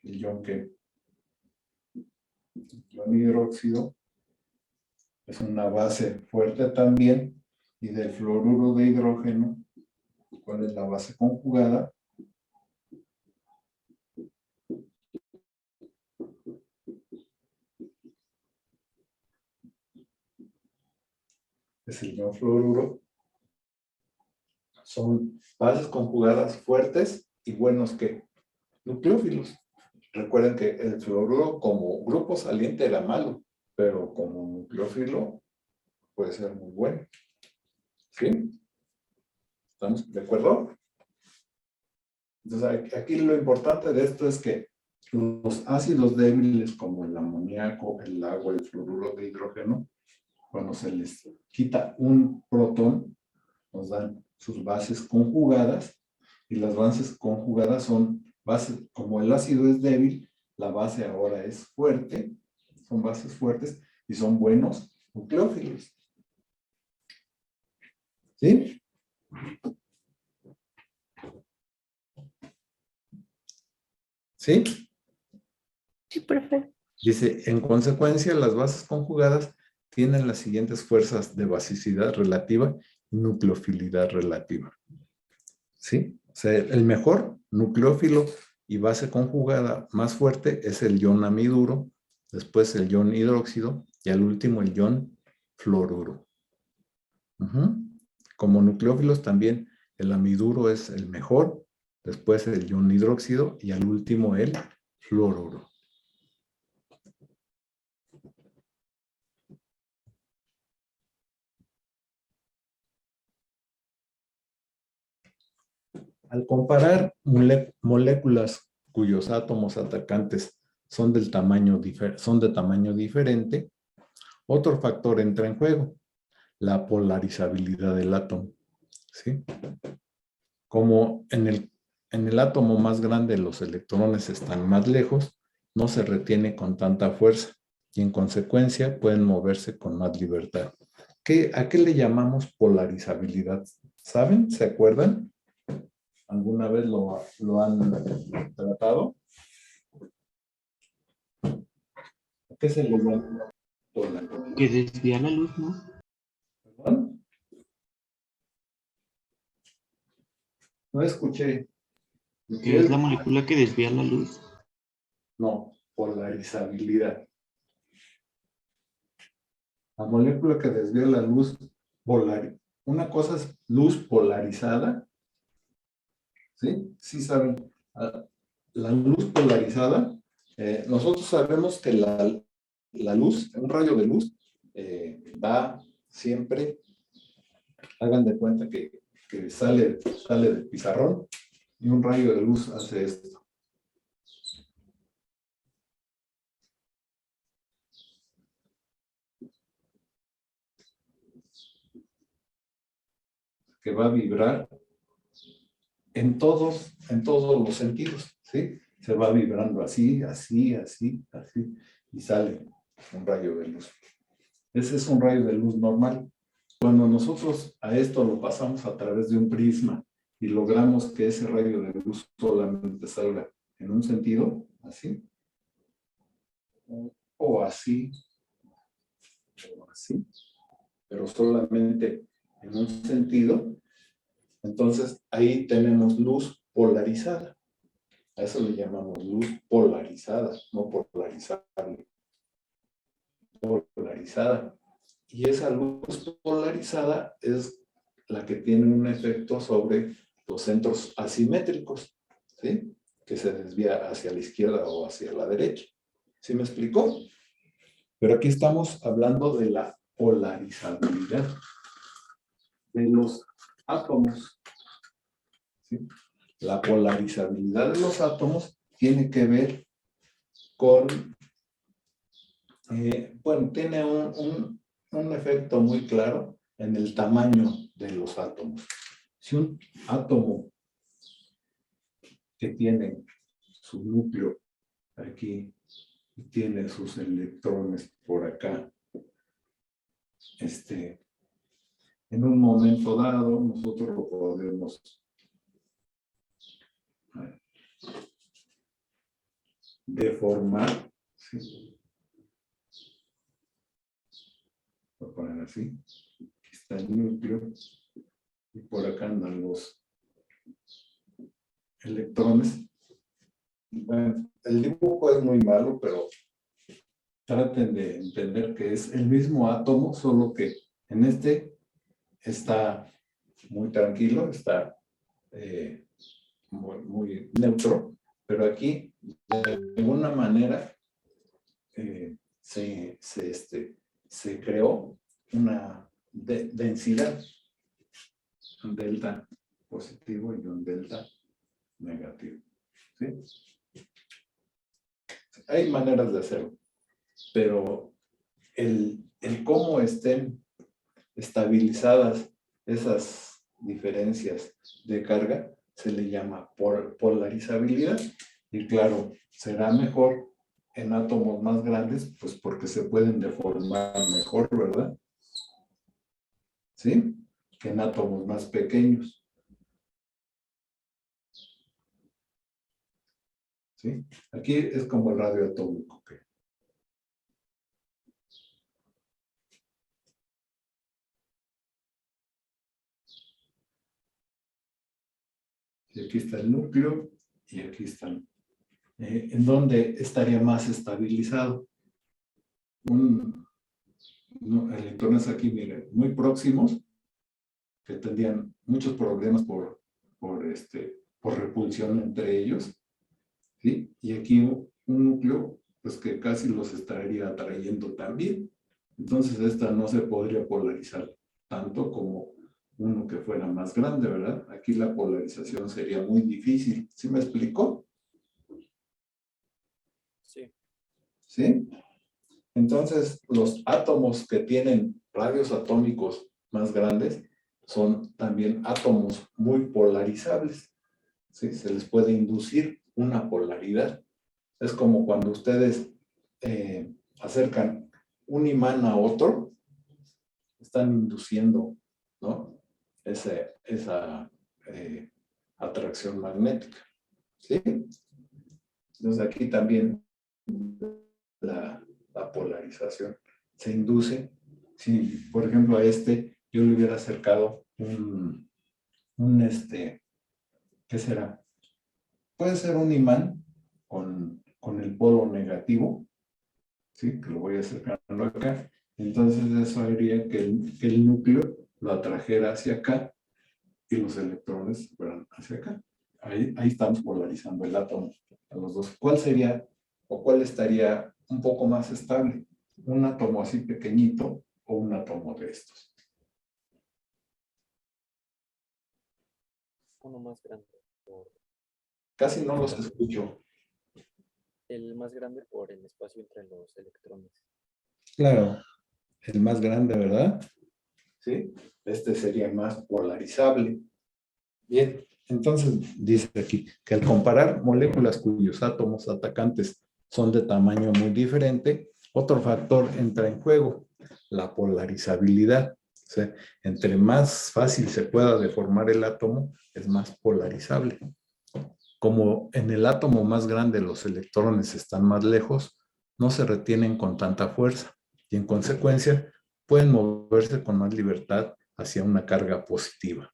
el ion que el ion hidróxido, es una base fuerte también, y del fluoruro de hidrógeno, ¿cuál es la base conjugada? Es el ion fluoruro. Son bases conjugadas fuertes y buenos que nucleófilos. Recuerden que el fluoruro como grupo saliente era malo, pero como nucleófilo puede ser muy bueno. ¿Sí? ¿Estamos de acuerdo? Entonces, aquí lo importante de esto es que los ácidos débiles como el amoníaco, el agua, el fluoruro de hidrógeno, cuando se les quita un protón, nos dan sus bases conjugadas, y las bases conjugadas son bases, como el ácido es débil, la base ahora es fuerte, son bases fuertes y son buenos nucleófilos. ¿Sí? ¿Sí? Sí, profe. Dice, en consecuencia, las bases conjugadas tienen las siguientes fuerzas de basicidad relativa y nucleofilidad relativa. ¿Sí? O sea, el mejor nucleófilo y base conjugada más fuerte es el ion amiduro, después el ion hidróxido y al último el ion fluoruro. Como nucleófilos también el amiduro es el mejor, después el ion hidróxido y al último el fluoruro. Al comparar moléculas cuyos átomos atacantes son de tamaño diferente, otro factor entra en juego, la polarizabilidad del átomo. ¿Sí? Como en el átomo más grande los electrones están más lejos, no se retiene con tanta fuerza y en consecuencia pueden moverse con más libertad. ¿A qué le llamamos polarizabilidad? ¿Saben? ¿Se acuerdan? ¿Alguna vez lo han tratado? ¿Qué se le llama polarizabilidad? Que desvía la luz, ¿no? ¿Perdón? No escuché. Que es la molécula que desvía la luz. No, polarizabilidad. La molécula que desvía la luz una cosa es luz polarizada. ¿Sí? Sí saben. La luz polarizada, nosotros sabemos que la luz, un rayo de luz, va siempre, hagan de cuenta que sale del pizarrón y un rayo de luz hace esto. Que va a vibrar en todos los sentidos, ¿sí? Se va vibrando así, así, así, así, y sale un rayo de luz. Ese es un rayo de luz normal. Cuando nosotros a esto lo pasamos a través de un prisma y logramos que ese rayo de luz solamente salga en un sentido, así, o así, o así, pero solamente en un sentido, entonces ahí tenemos luz polarizada. A eso le llamamos luz polarizada, no polarizable. Polarizada. Y esa luz polarizada es la que tiene un efecto sobre los centros asimétricos, ¿sí? Que se desvía hacia la izquierda o hacia la derecha. ¿Sí me explicó? Pero aquí estamos hablando de la polarizabilidad de los átomos, ¿sí? La polarizabilidad de los átomos tiene que ver con, bueno, tiene un efecto muy claro en el tamaño de los átomos. Si un átomo que tiene su núcleo aquí y tiene sus electrones por acá, en un momento dado nosotros lo podemos deformar, ¿sí? Voy a poner así. Aquí está el núcleo y por acá andan los electrones. Bueno, el dibujo es muy malo, pero traten de entender que es el mismo átomo, solo que en este está muy tranquilo, está muy neutro, pero aquí de alguna manera se creó una densidad, un delta positivo y un delta negativo, ¿sí? Hay maneras de hacerlo, pero el cómo estén estabilizadas esas diferencias de carga se le llama polarizabilidad, y claro, será mejor en átomos más grandes, pues porque se pueden deformar mejor, ¿verdad? ¿Sí? Que en átomos más pequeños. ¿Sí? Aquí es como el radio atómico. ¿Okay? Y aquí está el núcleo y aquí están. ¿En dónde estaría más estabilizado? Electrones aquí, miren, muy próximos, que tendrían muchos problemas por repulsión entre ellos, ¿sí? Y aquí un núcleo, pues que casi los estaría atrayendo también. Entonces esta no se podría polarizar tanto como uno que fuera más grande, ¿verdad? Aquí la polarización sería muy difícil. ¿Sí me explicó? Sí. ¿Sí? Entonces, los átomos que tienen radios atómicos más grandes son también átomos muy polarizables, ¿sí? Se les puede inducir una polaridad. Es como cuando ustedes acercan un imán a otro, están induciendo, ¿no? Esa atracción magnética, ¿sí? Entonces aquí también la polarización se induce. Si, por ejemplo, a yo le hubiera acercado ¿qué será? Puede ser un imán con el polo negativo, ¿sí? Que lo voy acercando acá. Entonces eso haría que el núcleo lo atrajera hacia acá y los electrones fueran hacia acá. Ahí estamos polarizando el átomo a los dos. ¿Cuál sería o cuál estaría un poco más estable? ¿Un átomo así pequeñito o un átomo de estos? Uno más grande. Casi no los escucho. El más grande por el espacio entre los electrones. Claro, el más grande, ¿verdad? Sí, este sería más polarizable. Bien, entonces dice aquí que al comparar moléculas cuyos átomos atacantes son de tamaño muy diferente, otro factor entra en juego. la polarizabilidad. O sea, entre más fácil se pueda deformar el átomo, es más polarizable. Como en el átomo más grande los electrones están más lejos, no se retienen con tanta fuerza y en consecuencia pueden moverse con más libertad hacia una carga positiva.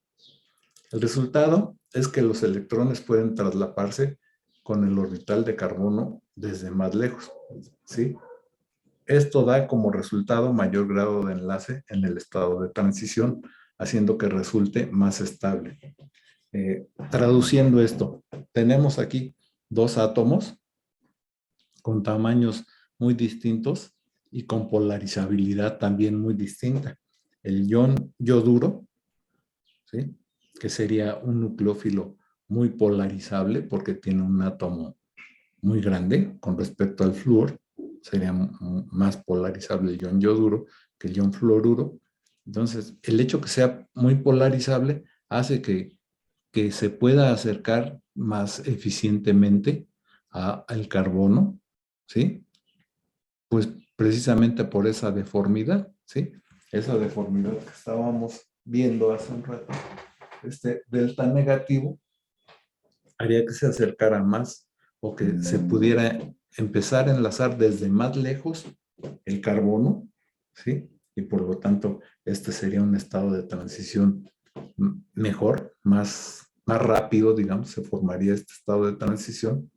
El resultado es que los electrones pueden traslaparse con el orbital de carbono desde más lejos, ¿sí? Esto da como resultado mayor grado de enlace en el estado de transición, haciendo que resulte más estable. Traduciendo esto, tenemos aquí dos átomos con tamaños muy distintos y con polarizabilidad también muy distinta. El ion yoduro, ¿sí?, que sería un nucleófilo muy polarizable porque tiene un átomo muy grande con respecto al flúor, sería más polarizable el ion yoduro que el ion fluoruro. Entonces, el hecho que sea muy polarizable hace que se pueda acercar más eficientemente al carbono, ¿sí? Pues precisamente por esa deformidad, ¿sí? Esa deformidad que estábamos viendo hace un rato, este delta negativo, haría que se acercara más o que se pudiera empezar a enlazar desde más lejos el carbono, ¿sí? Y por lo tanto, este sería un estado de transición mejor, más rápido, digamos, se formaría este estado de transición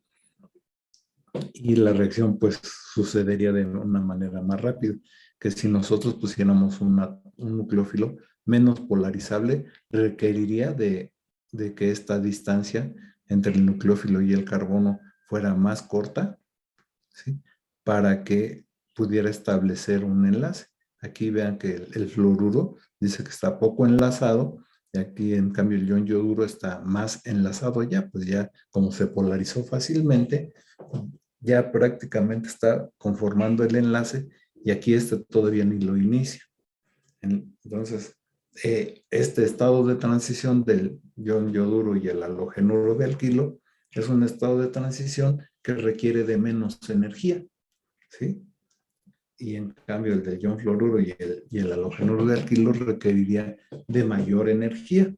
y la reacción pues sucedería de una manera más rápida que si nosotros pusiéramos un nucleófilo menos polarizable, requeriría de que esta distancia entre el nucleófilo y el carbono fuera más corta, ¿sí?, para que pudiera establecer un enlace. Aquí vean que el fluoruro dice que está poco enlazado y aquí en cambio el ion yoduro está más enlazado ya, pues ya como se polarizó fácilmente, ya prácticamente está conformando el enlace y aquí este todavía ni lo inicia. Entonces, este estado de transición del ion yoduro y el halogenuro de alquilo es un estado de transición que requiere de menos energía, ¿sí? Y en cambio el del ion fluoruro y el halogenuro de alquilo requeriría de mayor energía.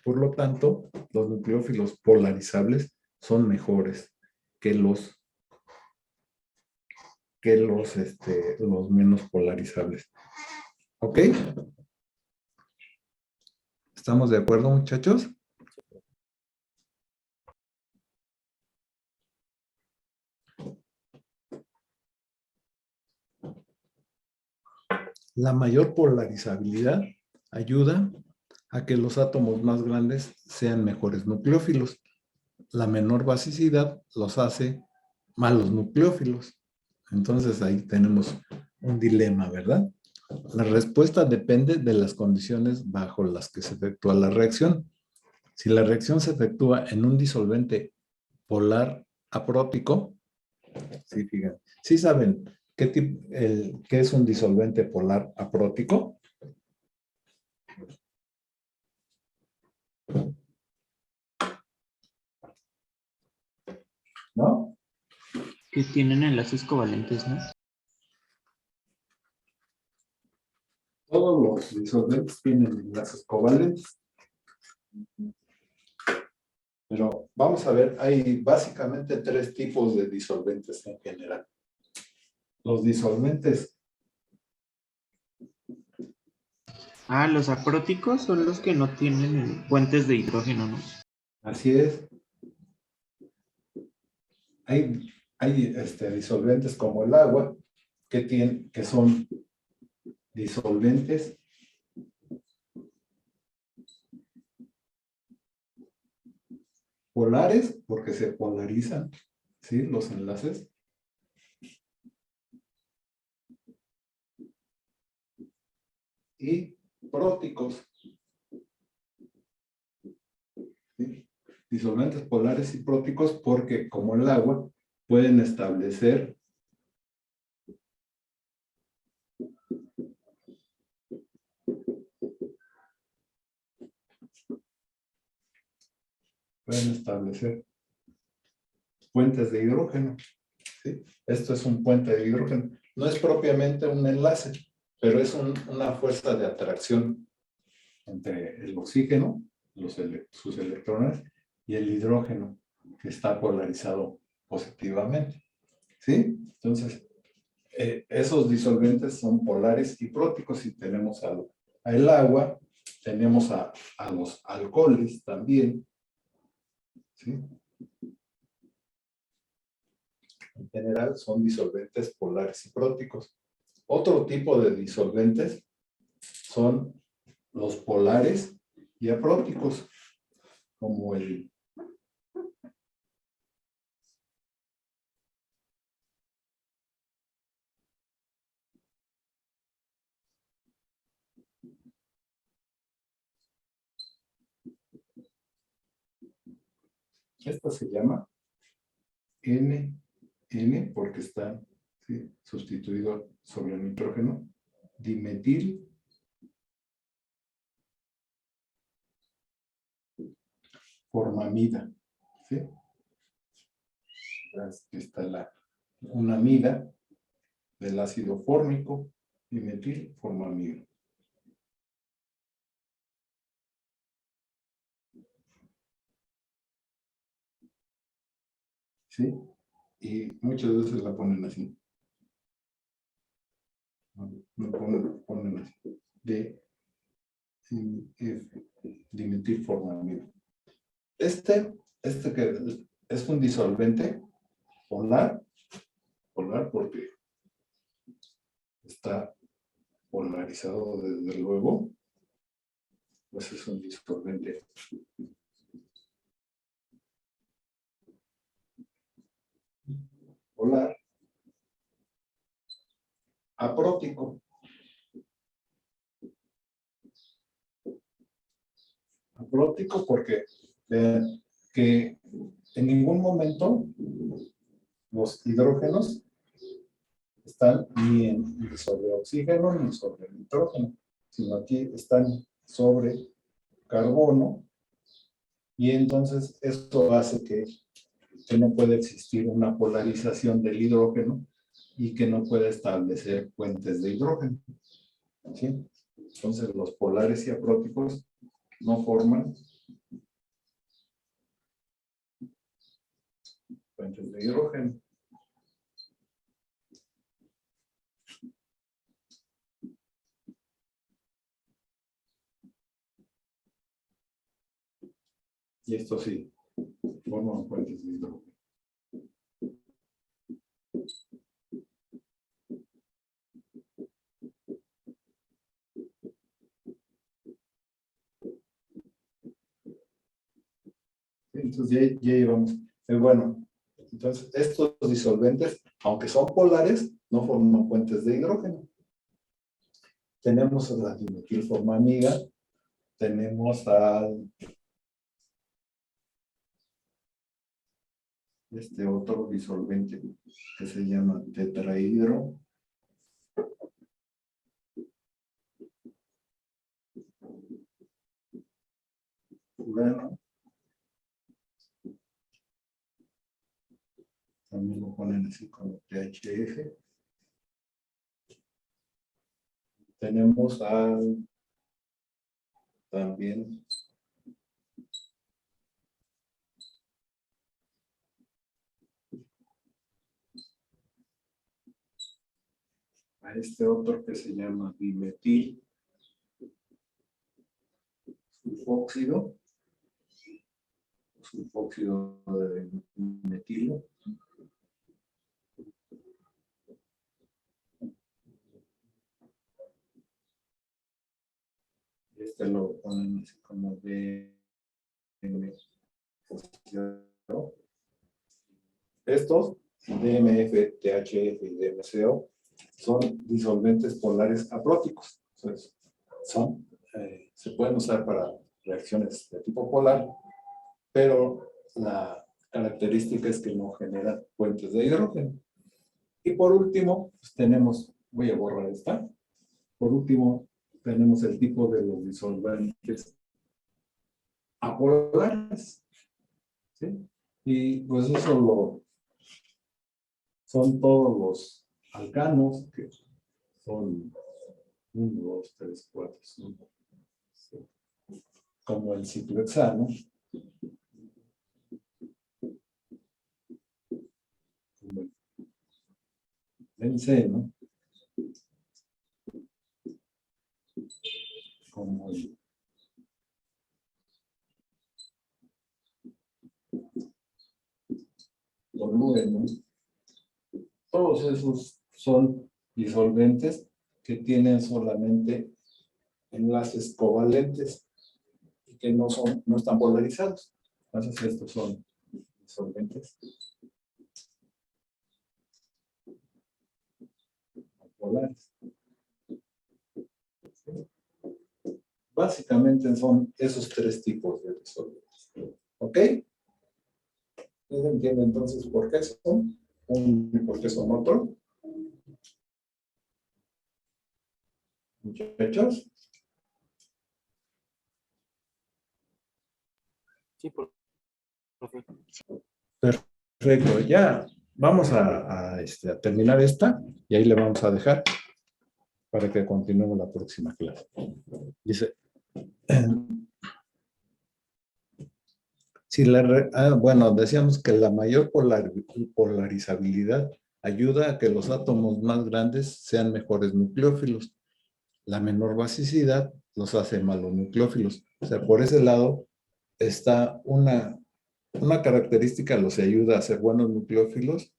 Por lo tanto, los nucleófilos polarizables son mejores que los menos polarizables. ¿Ok? ¿Estamos de acuerdo, muchachos? La mayor polarizabilidad ayuda a que los átomos más grandes sean mejores nucleófilos. La menor basicidad los hace malos nucleófilos. Entonces ahí tenemos un dilema, ¿verdad? La respuesta depende de las condiciones bajo las que se efectúa la reacción. Si la reacción se efectúa en un disolvente polar aprótico, sí, fíjense, ¿sí saben qué es un disolvente polar aprótico? ¿No? Que tienen enlaces covalentes, ¿no? Todos los disolventes tienen enlaces covalentes. Pero vamos a ver, hay básicamente tres tipos de disolventes en general. Los disolventes. Los apróticos son los que no tienen puentes de hidrógeno, ¿no? Así es. Hay disolventes como el agua que son disolventes polares porque se polarizan, ¿sí?, los enlaces. Y próticos, ¿sí?, disolventes polares y próticos porque como el agua pueden establecer puentes de hidrógeno, ¿sí? Esto es un puente de hidrógeno. no es propiamente un enlace, pero es una fuerza de atracción entre el oxígeno, sus electrones, y el hidrógeno, que está polarizado positivamente. ¿Sí? Entonces, esos disolventes son polares y próticos. Y tenemos al agua, tenemos a los alcoholes también. ¿Sí? En general son disolventes polares y próticos. Otro tipo de disolventes son los polares y apróticos, como el esta se llama N porque está, ¿sí?, sustituido sobre el nitrógeno, dimetil formamida. ¿Sí? Aquí está una amida del ácido fórmico, dimetil formamida. ¿Sí? Y muchas veces la ponen así. No ponen así. Dimetil formamida. Este que es un disolvente polar porque está polarizado desde luego, pues es un disolvente polar aprótico. Aprótico porque vean que en ningún momento los hidrógenos están ni sobre oxígeno ni sobre nitrógeno, sino aquí están sobre carbono, y entonces esto hace que no puede existir una polarización del hidrógeno y que no puede establecer puentes de hidrógeno. ¿Sí? Entonces los polares y apróticos no forman puentes de hidrógeno. Y esto sí, forman puentes de hidrógeno. Entonces ya llevamos. Bueno, entonces estos disolventes, aunque son polares, no forman puentes de hidrógeno. Tenemos la dimetilformamida, tenemos este otro disolvente que se llama tetrahidro. Furano. También lo ponen así como THF. Tenemos también a este otro que se llama dimetil sulfóxido de metilo. Este lo ponen así como de estos, DMF, THF y DMCO, son disolventes polares apróticos. Entonces, se pueden usar para reacciones de tipo polar, pero la característica es que no generan puentes de hidrógeno. Y por último, pues tenemos, voy a borrar esta. Por último, tenemos el tipo de los disolventes apolares. ¿Sí? Y pues eso son todos los alcanos, que son 1, 2, 3, 4, 5, 6, como el ciclohexano, como el benceno, como el tolueno. Todos esos son disolventes que tienen solamente enlaces covalentes y que no están polarizados. Entonces estos son disolventes polares. Básicamente son esos 3 tipos de disolventes. ¿Ok? ¿Se entiende entonces por qué son uno y por qué son otro? Muchachos. Sí, profe. Perfecto, ya vamos a terminar esta y ahí le vamos a dejar para que continuemos la próxima clase. Dice, si bueno, decíamos que la mayor polarizabilidad ayuda a que los átomos más grandes sean mejores nucleófilos. La menor basicidad los hace malos nucleófilos. O sea, por ese lado está una característica, los ayuda a ser buenos nucleófilos,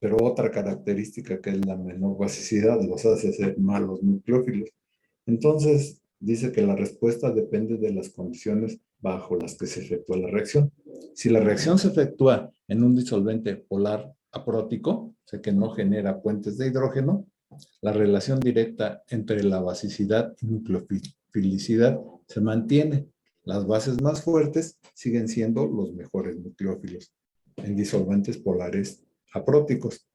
pero otra característica que es la menor basicidad los hace ser malos nucleófilos. Entonces, dice que la respuesta depende de las condiciones bajo las que se efectúa la reacción. Si la reacción se efectúa en un disolvente polar aprótico, o sea que no genera puentes de hidrógeno, la relación directa entre la basicidad y nucleofilicidad se mantiene. Las bases más fuertes siguen siendo los mejores nucleófilos en disolventes polares apróticos.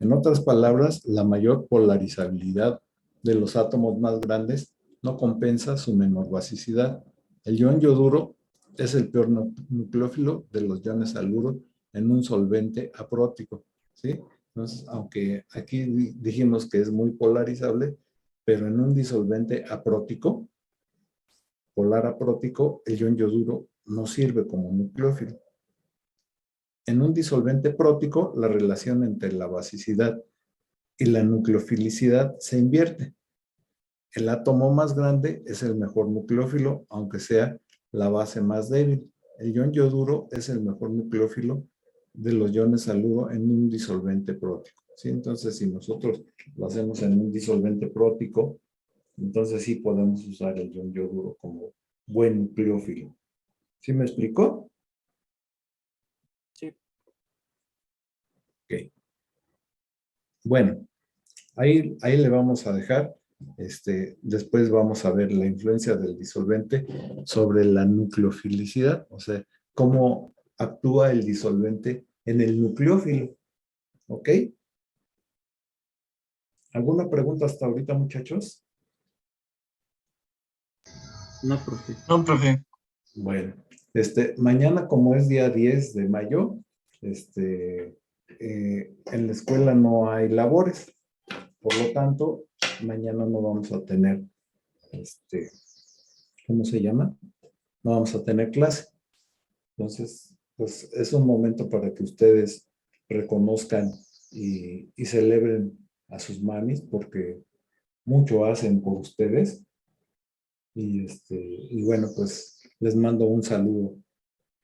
En otras palabras, la mayor polarizabilidad de los átomos más grandes no compensa su menor basicidad. El ion yoduro es el peor nucleófilo de los iones haluro en un solvente aprótico, ¿sí? Entonces, aunque aquí dijimos que es muy polarizable, pero en un disolvente aprótico, polar aprótico, el ion yoduro no sirve como nucleófilo. En un disolvente prótico, la relación entre la basicidad y la nucleofilicidad se invierte. El átomo más grande es el mejor nucleófilo, aunque sea la base más débil. El ion yoduro es el mejor nucleófilo de los iones haluro en un disolvente prótico, ¿sí? Entonces, si nosotros lo hacemos en un disolvente prótico, entonces sí podemos usar el ion yoduro como buen nucleófilo. ¿Sí me explicó? Sí. Ok. Bueno, ahí le vamos a dejar. Después vamos a ver la influencia del disolvente sobre la nucleofilicidad, o sea, cómo actúa el disolvente en el nucleófilo. ¿Ok? ¿Alguna pregunta hasta ahorita, muchachos? No, profe. No, profe. Bueno, mañana como es día 10 de mayo, en la escuela no hay labores, por lo tanto, mañana no vamos a tener, ¿cómo se llama? No vamos a tener clase. Entonces, pues es un momento para que ustedes reconozcan y celebren a sus mamis porque mucho hacen por ustedes. Y bueno, pues les mando un saludo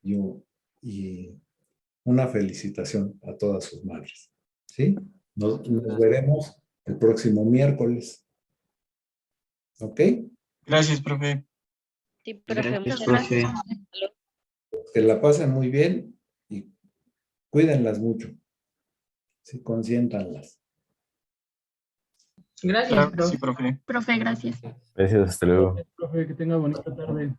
y una felicitación a todas sus madres. ¿Sí? Nos veremos el próximo miércoles. ¿Ok? Gracias, profe. Sí, profe, Gracias, muchas profe. gracias. Que la pasen muy bien y cuídenlas mucho. Sí, consiéntanlas. Gracias, Claro que profe. sí, profe. Profe, gracias. Gracias, hasta luego. Profe, que tenga bonita tarde.